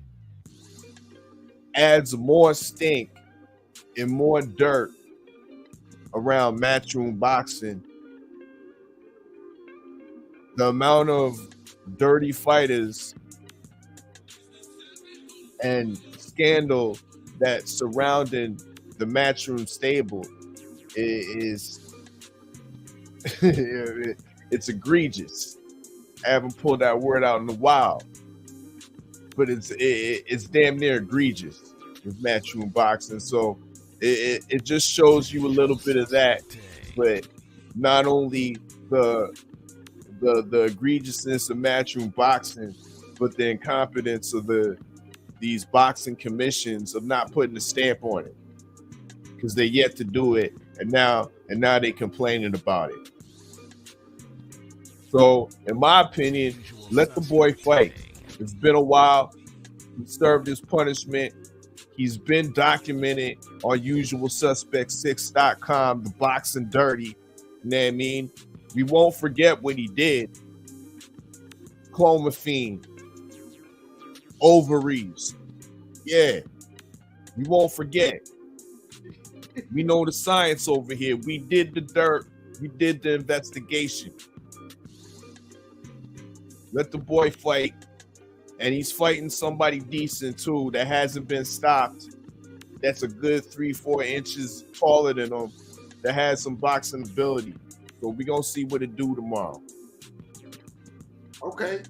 Speaker 1: adds more stink and more dirt around Matchroom Boxing. The amount of dirty fighters and scandal that's surrounding the Matchroom stable is it's egregious. I haven't pulled that word out in a while, but it's damn near egregious with Matchroom Boxing. So it just shows you a little bit of that, but not only the egregiousness of Matchroom Boxing, but the incompetence of these boxing commissions of not putting a stamp on it, because they yet to do it, and now they complaining about it. So, in my opinion, let the boy fight. It's been a while. He served his punishment. He's been documented on usualsuspect6.com, the boxing dirty. You know what I mean? We won't forget what he did. Clomiphene, ovaries. Yeah, we won't forget. We know the science over here. We did the dirt. We did the investigation. Let the boy fight. And he's fighting somebody decent too that hasn't been stopped. That's a good 3-4 inches taller than him, that has some boxing ability. So we're gonna see what it do tomorrow.
Speaker 12: Okay.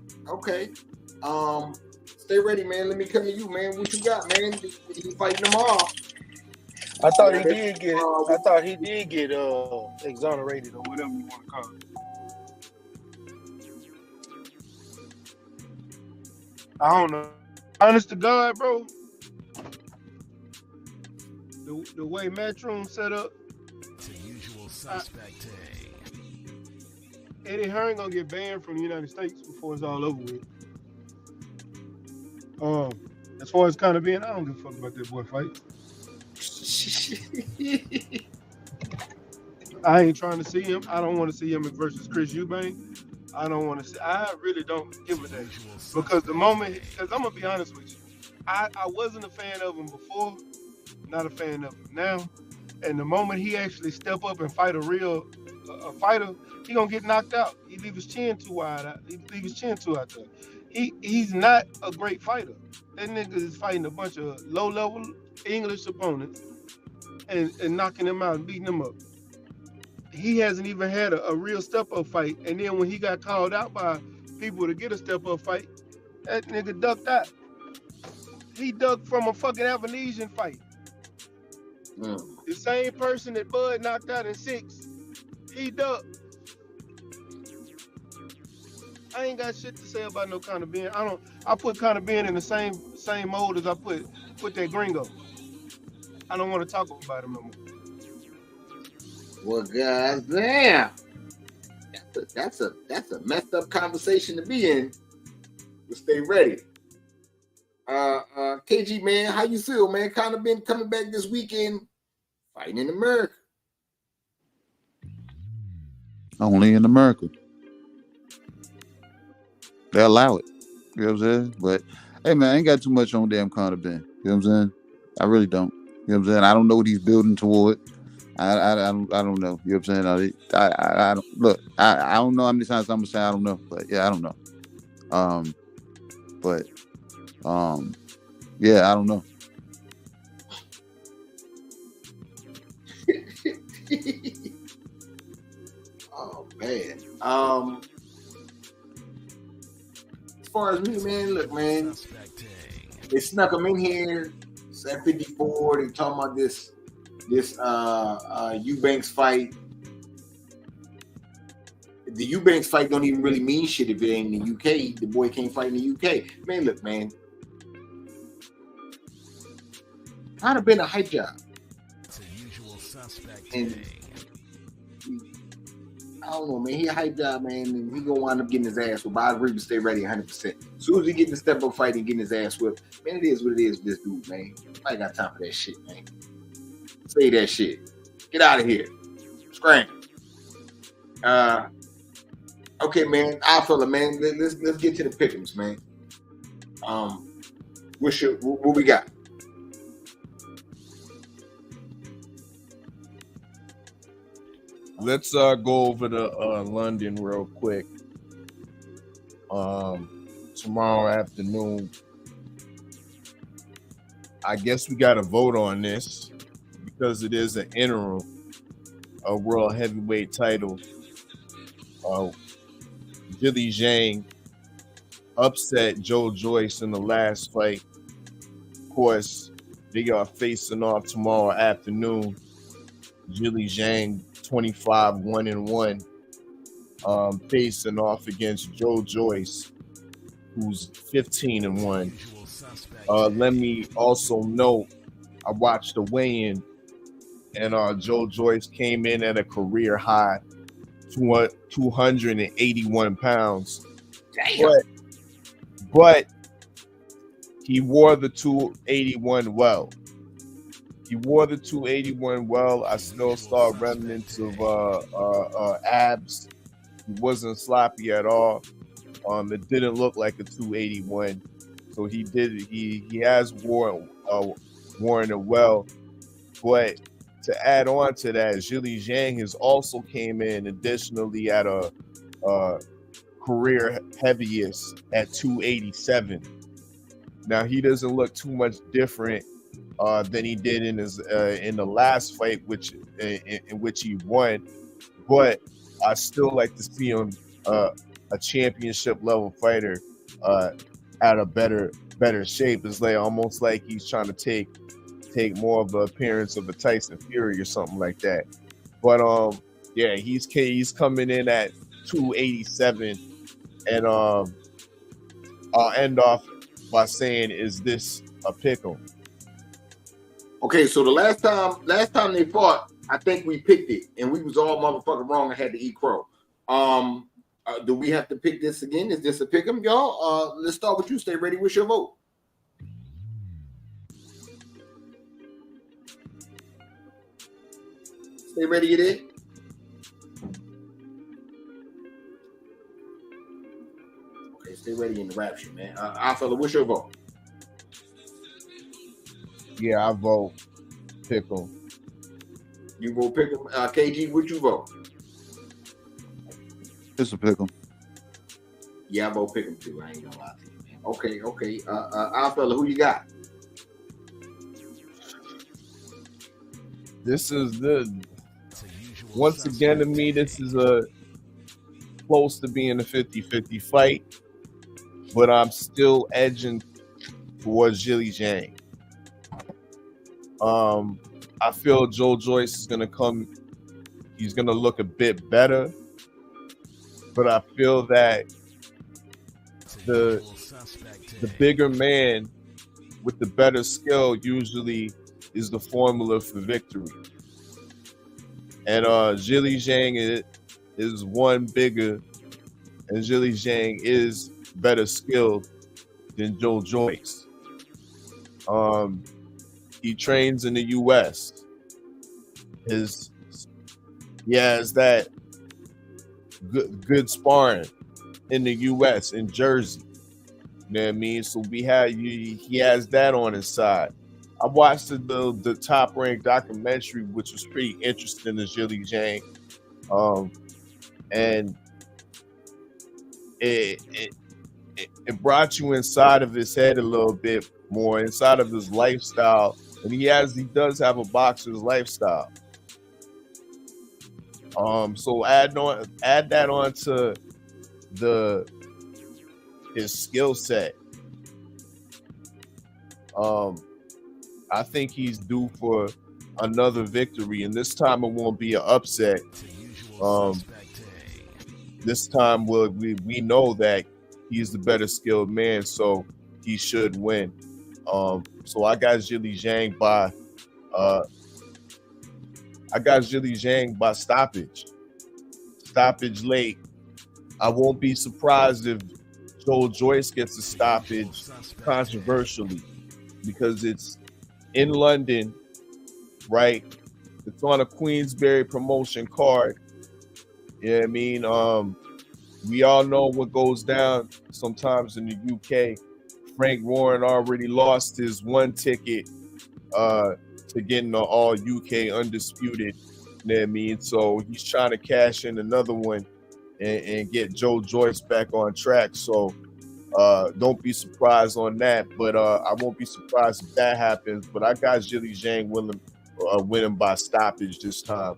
Speaker 12: Stay ready, man. Let me come to you, man. What you got, man? He fighting tomorrow.
Speaker 11: I thought he did get. I thought he did get exonerated or whatever you want to call it. I don't know. Honest to God, bro. The way Matchroom set up, Eddie Hearn gonna get banned from the United States before it's all over with. As far as kind of being, I don't give a fuck about that boy fight. I ain't trying to see him. I don't want to see him versus Chris Eubank. I don't want to see. I really don't give a damn, because the moment, because I'm gonna be honest with you, I wasn't a fan of him before, not a fan of him now, and the moment he actually step up and fight a real fighter, he gonna get knocked out. He leave his chin too wide out. He leave his chin too out there. He's not a great fighter. That nigga is fighting a bunch of low level English opponents and knocking them out and beating them up. He hasn't even had a real step-up fight. And then when he got called out by people to get a step-up fight, that nigga ducked out. He ducked from a fucking Avanesian fight. The same person that Bud knocked out in 6, he ducked. I ain't got shit to say about no Conor Ben. I put Conor Ben in the same mold as I put that gringo. I don't want to talk about him no more.
Speaker 12: Well, goddamn, that's a messed up conversation to be in. But stay ready. KG, man, how you feel, man? Conor Ben coming back this weekend, fighting in America.
Speaker 5: Only in America. They allow it. You know what I'm saying? But hey, man, I ain't got too much on damn Conor Ben. You know what I'm saying? I really don't. You know what I'm saying? I don't know what he's building toward. I don't know. You know what I'm saying? I don't look. I don't know how many times I'm gonna say I don't know, but yeah, I don't know. Yeah, I don't know.
Speaker 12: Oh man. As far as me, man, look, man, they snuck him in here. It's at 54. They talking about this Eubanks fight. The Eubanks fight don't even really mean shit if it ain't in the UK. The boy can't fight in the UK. Man, look, man. Kind of been a hype job. And I don't know, man. He hyped up, man, and he gonna wind up getting his ass whipped. I agree with stay ready 100%. As soon as he get in the step up fight and getting his ass whipped, man, it is what it is with this dude, man. I ain't got time for that shit, man. Say that shit. Get out of here. Scram. Okay, man. I fella, man. Let's get to the pick'ems, man. What we got?
Speaker 1: Let's go over to London real quick. Tomorrow afternoon. I guess we got to vote on this because it is an interim world heavyweight title. Billy Zhang upset Joe Joyce in the last fight. Of course, they are facing off tomorrow afternoon. Billy Zhang 25-1-1, facing off against Joe Joyce, who's 15-1. Let me also note, I watched the weigh-in, and Joe Joyce came in at a career high, 281 pounds.
Speaker 12: Damn.
Speaker 1: But he wore the 281 well. He wore the 281 well. I still saw remnants of abs. He wasn't sloppy at all. It didn't look like a 281. So he has worn it well. But to add on to that, Zhilei Zhang has also came in additionally at a career heaviest at 287. Now he doesn't look too much different than he did in his in the last fight, in which he won. But I still like to see him a championship level fighter at a better shape. It's like almost like he's trying to take more of the appearance of a Tyson Fury or something like that. But yeah, he's coming in at 287, and I'll end off by saying, is this a pick'em?
Speaker 12: Okay, so the last time they fought, I think we picked it, and we was all motherfucking wrong and had to eat crow. Do we have to pick this again? Is this a pick'em, y'all? Let's start with you. Stay ready. What's your vote? Stay ready, get in. Okay, stay ready in the rapture, man. Fella, what's your vote?
Speaker 1: Yeah, I vote pick'em.
Speaker 12: You vote pick'em. KG, what you vote?
Speaker 5: It's a pick'em.
Speaker 12: Yeah, I vote pick'em too. I ain't gonna lie to you, man. Okay. Fella, who you got?
Speaker 1: This is once again to me, this is a close to being a 50-50 fight, but I'm still edging towards Zhilei Zhang. I feel Joe Joyce is gonna come. He's gonna look a bit better, but I feel that the bigger man with the better skill usually is the formula for victory. And Zhilei Zhang is one bigger, and Zhilei Zhang is better skilled than Joe Joyce. He trains in the U.S. He has that good sparring in the U.S. in Jersey. You know what I mean? So he has that on his side. I watched the Top Rank documentary, which was pretty interesting, in Zhilei Zhang, and it brought you inside of his head a little bit more, inside of his lifestyle, and he does have a boxer's lifestyle. So add that on to his skill set. I think he's due for another victory, and this time it won't be an upset. This time we know that he's the better skilled man, so he should win. So I got Zhilei Zhang by stoppage. stoppage late. I won't be surprised if Joel Joyce gets a stoppage controversially because it's in London, right? It's on a Queensberry promotion card. Yeah, I mean, we all know what goes down sometimes in the UK. Frank Warren already lost his one ticket to getting the all UK undisputed. You know what I mean? So he's trying to cash in another one and get Joe Joyce back on track. So don't be surprised on that. But I won't be surprised if that happens. But I got Zhilei Zhang winning by stoppage this time.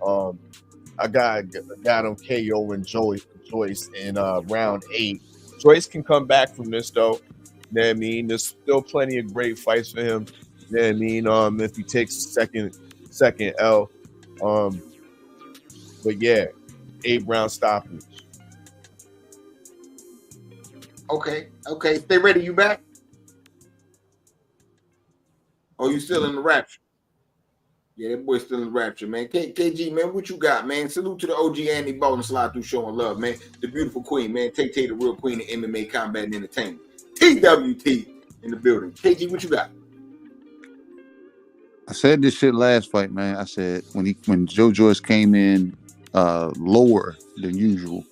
Speaker 1: I got him KO and Joyce in round 8. Joyce can come back from this though. You know what I mean? There's still plenty of great fights for him. You know what I mean? If he takes a second L. But yeah, 8-round stoppage.
Speaker 12: Okay. Stay ready. You back? Oh, you still in the rapture? Yeah, that boy's still in the rapture, man. KG, man, what you got, man? Salute to the OG Andy Bolton Slide Through showing love, man. The beautiful queen, man. Tay, the real queen of MMA combat and entertainment. TWT in the building. KG, what you got?
Speaker 5: I said this shit last fight, man. I said when Joe Joyce came in lower than usual,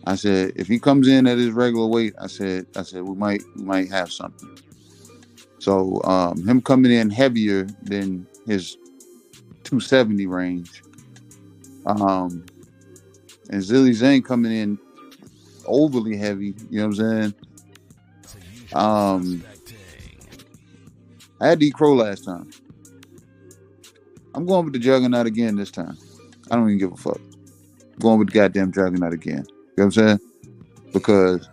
Speaker 5: I said if he comes in at his regular weight, I said we might have something. So him coming in heavier than his 270 range, and Zhilei Zhang coming in overly heavy, you know what I'm saying? I had D Crow last time. I'm going with the Juggernaut again this time. I don't even give a fuck. I'm going with the goddamn Juggernaut again. You know what I'm saying? Because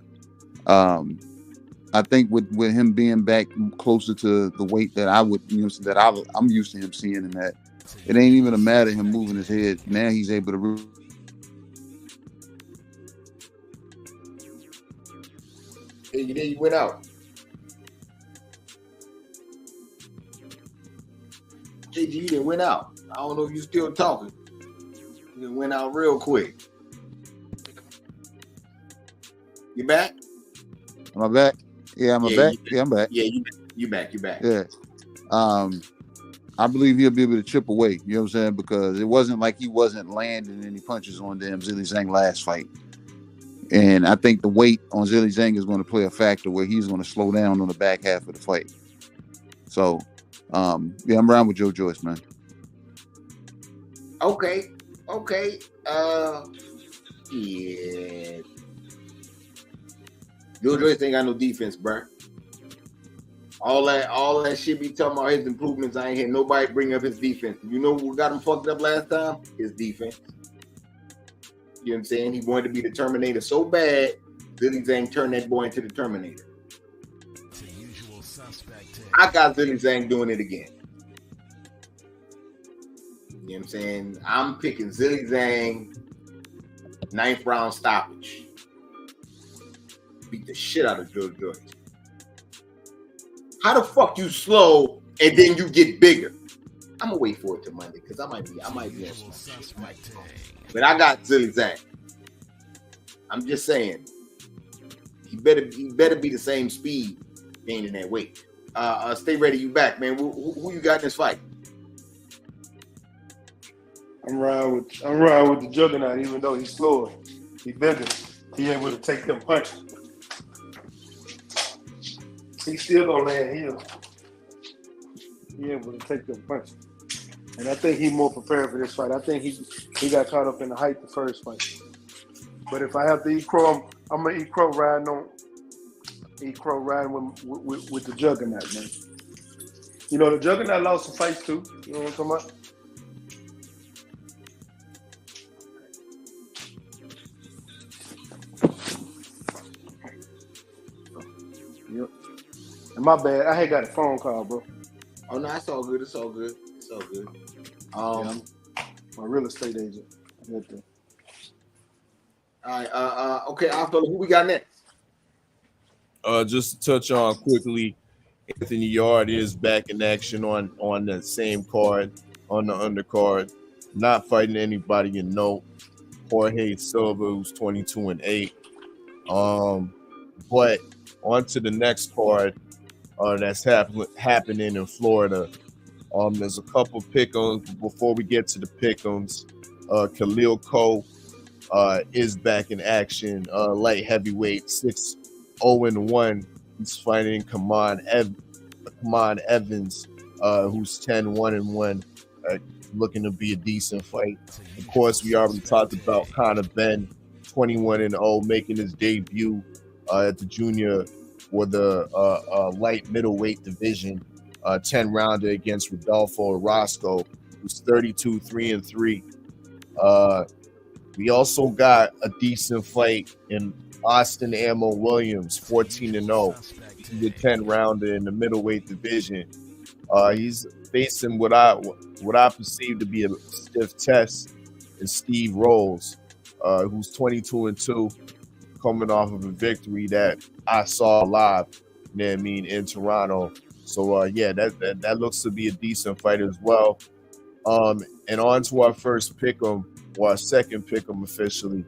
Speaker 5: I think with him being back closer to the weight that I would, I'm used to him seeing him at, it ain't even a matter of him moving his head. Now he's able to.
Speaker 12: Hey, you went out. KG, you done went out. I don't know if you still talking. You done went out real quick. You back?
Speaker 5: Am I back? Yeah, I'm back. Yeah, I'm back.
Speaker 12: Yeah, you back.
Speaker 5: Yeah. I believe he'll be able to chip away. You know what I'm saying? Because it wasn't like he wasn't landing any punches on damn Zhilei Zhang last fight. And I think the weight on Zhilei Zhang is going to play a factor where he's going to slow down on the back half of the fight. So, yeah, I'm around with Joe Joyce, man.
Speaker 12: Okay. Yeah. Joe Joyce ain't got no defense, bro. All that shit be talking about his improvements. I ain't hear nobody bring up his defense. You know what got him fucked up last time? His defense. You know what I'm saying? He wanted to be the Terminator so bad, Zhilei Zhang turned that boy into the Terminator. I got Zhilei Zhang doing it again. You know what I'm saying? I'm picking Zhilei Zhang, 9th round stoppage. Beat the shit out of Joe Joyce. How the fuck you slow and then you get bigger? I'm gonna wait for it till Monday because I might be on some shit. But I got Zhilei Zhang. I'm just saying, he better be the same speed gaining that weight. Stay ready, you back, man. Who you got in this fight?
Speaker 11: I'm riding with the Juggernaut, even though he's slower. He bigger. He able to take them punches. He still gonna land here. He able to take them punches. And I think he's more prepared for this fight. I think he got caught up in the hype the first fight. But if I have to eat crow, I'm gonna eat crow riding with the Juggernaut, man. You know, the Juggernaut lost some fights too. You know what I'm talking about? Yep. And my bad, I had got a phone call, bro.
Speaker 12: Oh no, it's all good.
Speaker 11: Yeah, my real estate agent.
Speaker 12: All right. Okay, Alfredo, who we got next?
Speaker 1: Just to touch on quickly, Anthony Yard is back in action on the same card, on the undercard, not fighting anybody in note. Jorge Silva, who's 22-8. But on to the next card that's happening in Florida. There's a couple pick'ems. Before we get to the pick'ems, Khalil Cole is back in action. Light heavyweight, 6-0-1. He's fighting Kamon Evans, who's 10-1-1. Looking to be a decent fight. Of course, we already talked about Conor Ben, 21-0, making his debut at the junior or the light middleweight division. 10-rounder against Rodolfo Orozco, who's 32-3-3. We also got a decent fight in Austin Ammo Williams, 14-0. He's a 10-rounder in the middleweight division. He's facing what I perceive to be a stiff test is Steve Rolls, who's 22-2, coming off of a victory that I saw live, you know what I mean, in Toronto. So yeah, that looks to be a decent fight as well. And on to our first pick'em, or our second pick'em officially.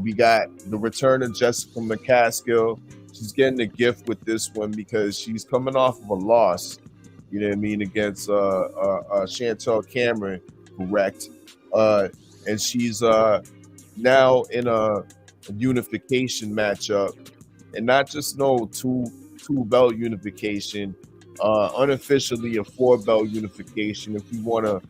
Speaker 1: We got the return of Jessica McCaskill. She's getting a gift with this one because she's coming off of a loss, you know what I mean, against Chantel Cameron, correct? And she's now in a unification matchup, and not just no two belt unification, unofficially a 4-belt unification if we want to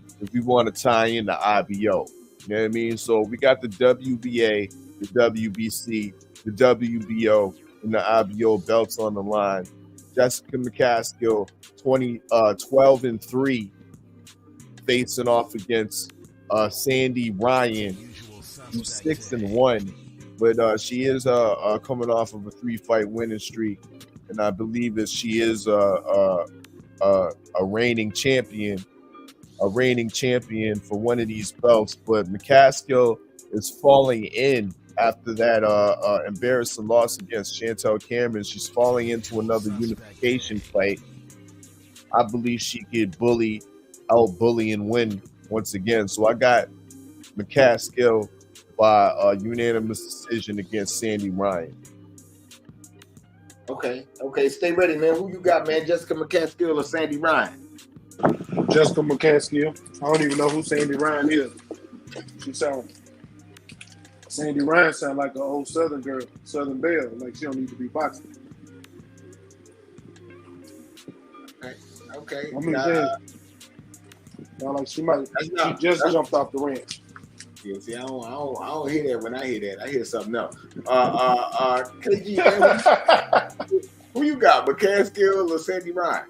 Speaker 1: tie in the IBO. You know what I mean? So we got the WBA, the WBC, the WBO, and the IBO belts on the line. Jessica McCaskill, 12-3, facing off against Sandy Ryan, who's 6-1, but she is coming off of a 3-fight winning streak, and I believe that she is a reigning champion for one of these belts. But McCaskill is falling in after that embarrassing loss against Chantel Cameron. She's falling into another unification fight. I believe she could out-bully and win once again. So I got McCaskill by unanimous decision against Sandy Ryan.
Speaker 12: Okay, stay ready, man. Who you got, man? Jessica McCaskill or Sandy Ryan?
Speaker 11: Jessica McCaskill. I don't even know who Sandy Ryan is. Sandy Ryan sound like an old Southern girl, Southern belle, like she don't need to be boxing.
Speaker 12: Okay.
Speaker 11: I mean, like she just jumped off the ranch.
Speaker 12: Yeah, see, I don't hear that when I hear that. I hear something else. KG, man, who you got, McCaskill or Sandy Ryan?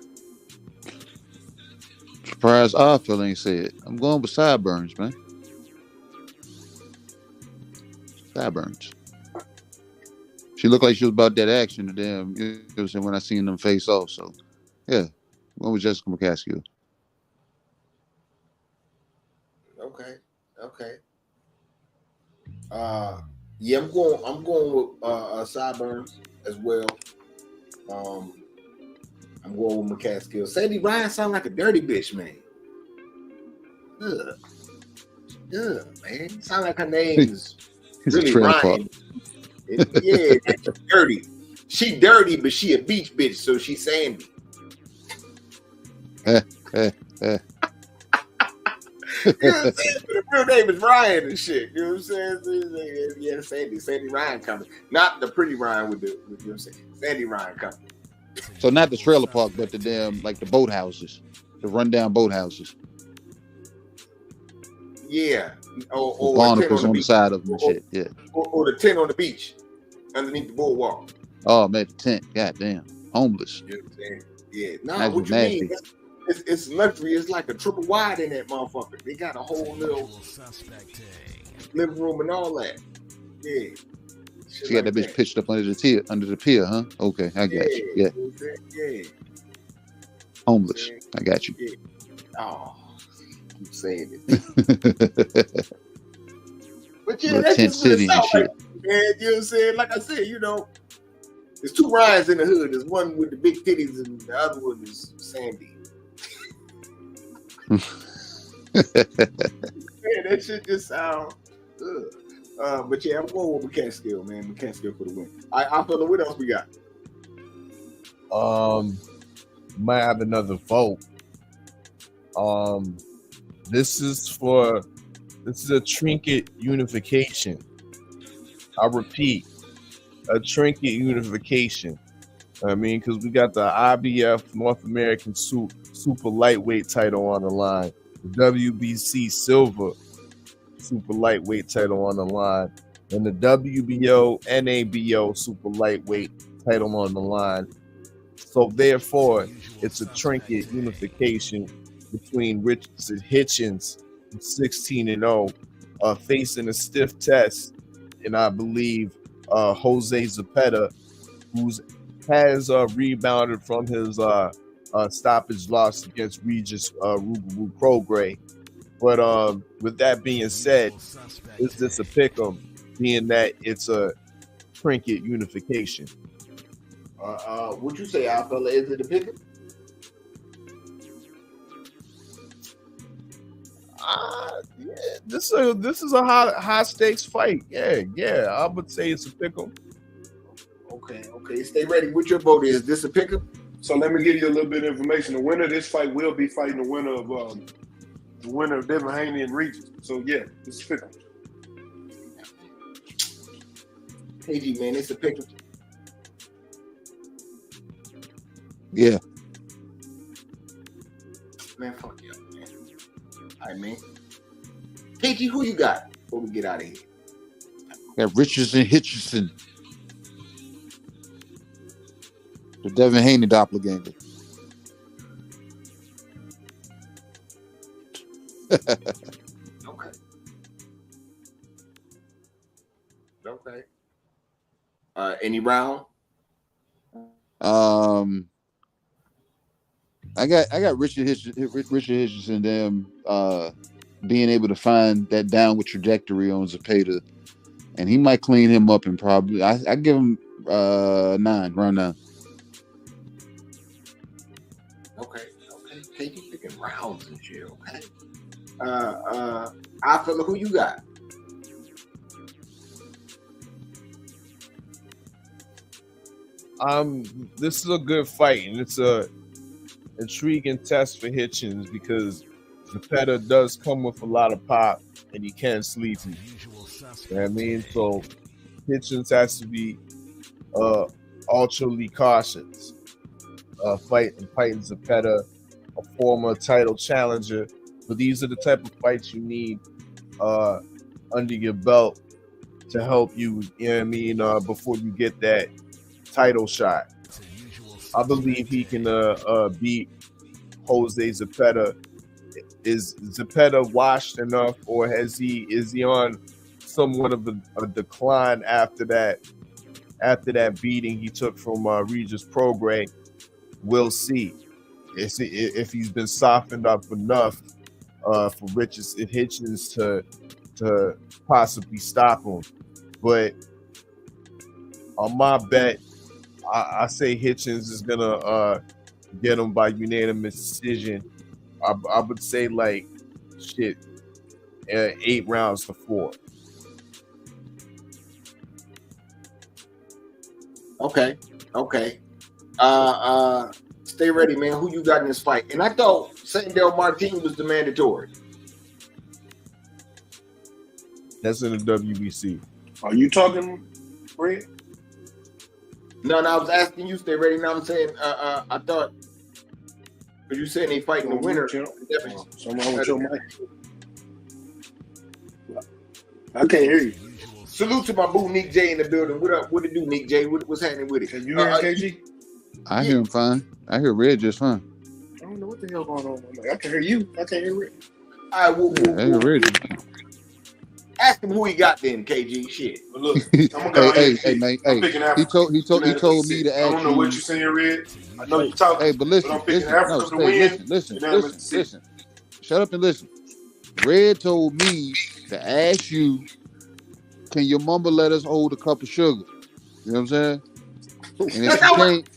Speaker 5: Surprise, I feel ain't said. I'm going with Sideburns, man. Sideburns. She looked like she was about that action to them. You know, when I seen them face off. So, yeah, I'm going with Jessica McCaskill.
Speaker 12: Okay. Yeah, I'm going with Sideburns as well. I'm going with McCaskill. Sandy Ryan sound like a dirty bitch, man. Ugh, man. Sound like her name is really Ryan. Yeah, she's dirty. She dirty, but she a beach bitch, so she Sandy. You know what I'm saying? The real name is Ryan and shit. You know what I'm saying? Yeah, Sandy Ryan coming. Not the pretty Ryan with you know what I'm saying? Sandy Ryan coming.
Speaker 5: So not the trailer park, but the damn, like the boathouses, the rundown boathouses.
Speaker 12: Yeah. Or
Speaker 5: barnacles on the side of them and shit. Yeah.
Speaker 12: Or the tent on the beach underneath the boardwalk.
Speaker 5: Oh man, the tent. Goddamn. Homeless.
Speaker 12: You know what I'm saying? Yeah. Nah, what you mean? It's luxury. It's like a triple wide in that motherfucker. They got a whole little living room and all that. Yeah.
Speaker 5: She got that bitch pitched up under the pier, huh? Okay, I got you. Yeah.
Speaker 12: Yeah.
Speaker 5: Homeless. I got you.
Speaker 12: Yeah. Oh, keep saying it. But yeah, that's
Speaker 5: tent
Speaker 12: just
Speaker 5: city and shit.
Speaker 12: Man, you know what I'm saying? Like I said, you know, there's two Ryans in the hood. There's one with the big titties and the other one is Sandy. Man, that shit just sound good. But yeah, I'm going with McCaskill, man. McCaskill for the win. I feel what else we got?
Speaker 1: Might have another vote. This is a trinket unification. I repeat, a trinket unification. I mean, because we got the IBF North American Super Lightweight title on the line, the WBC Silver Super Lightweight title on the line, and the WBO NABO Super Lightweight title on the line. So therefore, it's a trinket unification between Richards and Hitchens, 16-0, facing a stiff test, and I believe Jose Zepeda, who has rebounded from his stoppage loss against Regis Rubaru Prograis. But with that being said, is this a pick'em, being that it's a trinket unification?
Speaker 12: Would you say, fella, is it a pick?
Speaker 1: Yeah, this is a high stakes fight. Yeah, I would say it's a pick'em.
Speaker 12: Okay. Stay ready. What your vote is? This a pick'em?
Speaker 11: So let me give you a little bit of information. The winner of this fight will be fighting the winner of Devin Haney and Regis. So yeah, it's a pick'em.
Speaker 12: KG, man, it's a pick'em.
Speaker 5: Yeah.
Speaker 12: Man, fuck you, man. All right, man. KG, who you got before we get out of here?
Speaker 5: Got Richardson Hitchison. The Devin Haney doppelganger.
Speaker 12: Okay. Any round?
Speaker 5: I got Richard Hitchison them being able to find that downward trajectory on Zepeda, and he might clean him up and probably I give him 9 round 9.
Speaker 12: Okay. KG picking rounds and shit. Okay. I feel who you got?
Speaker 1: This is a good fight, and it's a intriguing test for Hitchens because Zepeda does come with a lot of pop, and he can sleep you. You know what I mean? So Hitchens has to be ultra cautious. Fighting Zepeda, a former title challenger. But these are the type of fights you need under your belt to help you, you know what I mean, before you get that title shot. I believe he can beat Jose Zepeda. Is Zepeda washed enough, or is he on somewhat of a decline after that beating he took from Regis Prograis? We'll see if he's been softened up enough for Richards and Hitchens to possibly stop him. But on my bet, I say Hitchens is gonna get him by unanimous decision. I would say 8 rounds to 4.
Speaker 12: Okay. Stay ready, man. Who you got in this fight? And I thought Sandel Martin was the mandatory.
Speaker 1: That's in the WBC.
Speaker 11: Are you talking, Red?
Speaker 12: No, I was asking you. Stay ready. Now I'm saying, I thought, because you said they fighting the winner.
Speaker 11: Someone with your mic. I can't hear you.
Speaker 12: Salute to my boo Nick J in the building. What up? What it do, Nick J? What's happening with it?
Speaker 11: Can you hear KG?
Speaker 5: I hear him fine. I hear Red just fine.
Speaker 11: I don't know what the hell going on. I can hear you. I can't hear Red.
Speaker 12: All right,
Speaker 5: I hear Red.
Speaker 12: Ask him who he got then, KG. Shit.
Speaker 11: But look, I'm gonna
Speaker 5: hey, man. Hey, he told me to ask you.
Speaker 11: I don't know what you're saying, Red. I know you're talking.
Speaker 5: Hey, but listen,
Speaker 11: I'm picking Africa to win.
Speaker 5: Listen. Shut up and listen. Red told me to ask you, can your mama let us hold a cup of sugar? You know what I'm saying? And if she can't,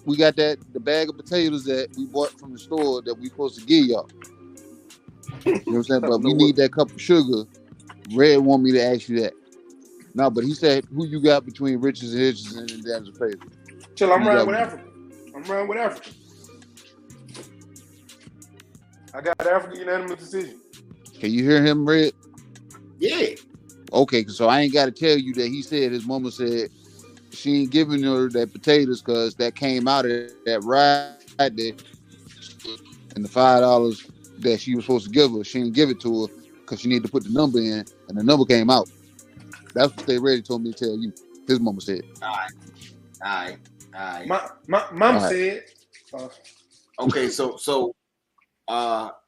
Speaker 5: we got the bag of potatoes that we bought from the store that we supposed to give y'all. You know what I'm saying? But we need that cup of sugar Red want me to ask you that. No, but he said who you got between Richardson, Hitchison, and Daniel Frazier.
Speaker 11: Chill, I'm riding with Africa. I'm riding with Africa. I got Africa unanimous decision.
Speaker 5: Can you hear him, Red?
Speaker 12: Yeah.
Speaker 5: Okay, so I ain't got to tell you that he said his mama said she ain't giving her that potatoes because that came out of that ride there, and the $5 that she was supposed to give her, she didn't give it to her because she needed to put the number in, and the number came out. That's what they ready told me to tell you. His mama said.
Speaker 12: All right.
Speaker 11: My mom said.
Speaker 12: Okay, so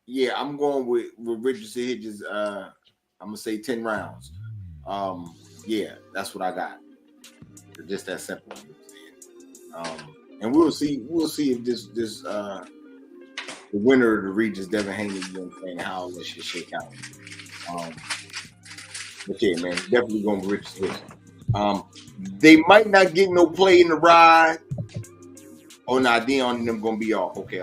Speaker 12: yeah, I'm going with Richardson Hedges. I'm gonna say 10 rounds. Yeah, that's what I got. Just that simple. And we'll see if this the winner of the Regis Devin Haney, you know what I'm saying, how all this should shake out. But yeah, man, definitely going with Richardson Hedges. They might not get no play in the ride. Oh, nah, Dion and them gonna be off. Okay.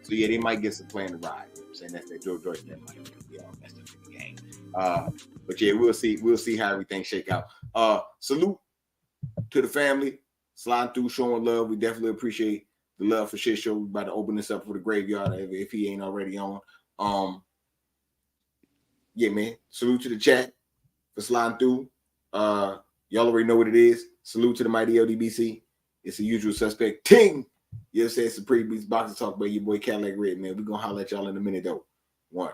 Speaker 12: So yeah, they might get some play in the ride. You know what I'm saying that's that George that might be off. That's the game. But yeah, we'll see how everything shake out. Salute to the family, sliding through, showing love. We definitely appreciate the love for Shit Show. We're about to open this up for the graveyard if he ain't already on. Yeah, man. Salute to the chat for sliding through. Y'all already know what it is. Salute to the mighty LDBC. It's the usual suspect. Ting! You know what I'm saying? Supreme Beats Boxing Talk by your boy Cadillac Red, man. We're gonna holler at y'all in a minute though. One.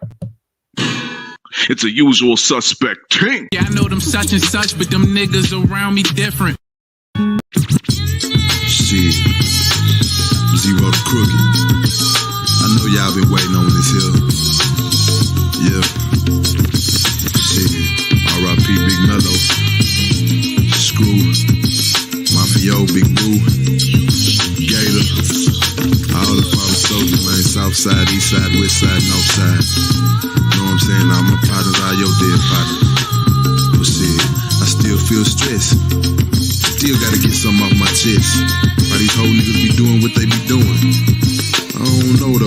Speaker 13: It's a usual suspect. Ting!
Speaker 3: Yeah, I know them such and such, but them niggas around me different.
Speaker 14: Shit. Zero the Crooked. I know y'all been waiting on this here. Yeah. Shit. R.I.P. Big Mellow. Screw. Mafio, Big Boo. Gator. All the father soldiers, man. South side, east side, west side, north side. You know what I'm saying? All my partners are your dead partner. But shit, I still feel stressed. Still gotta get something off my chest. Why these whole niggas be doing what they be doing? I don't know though.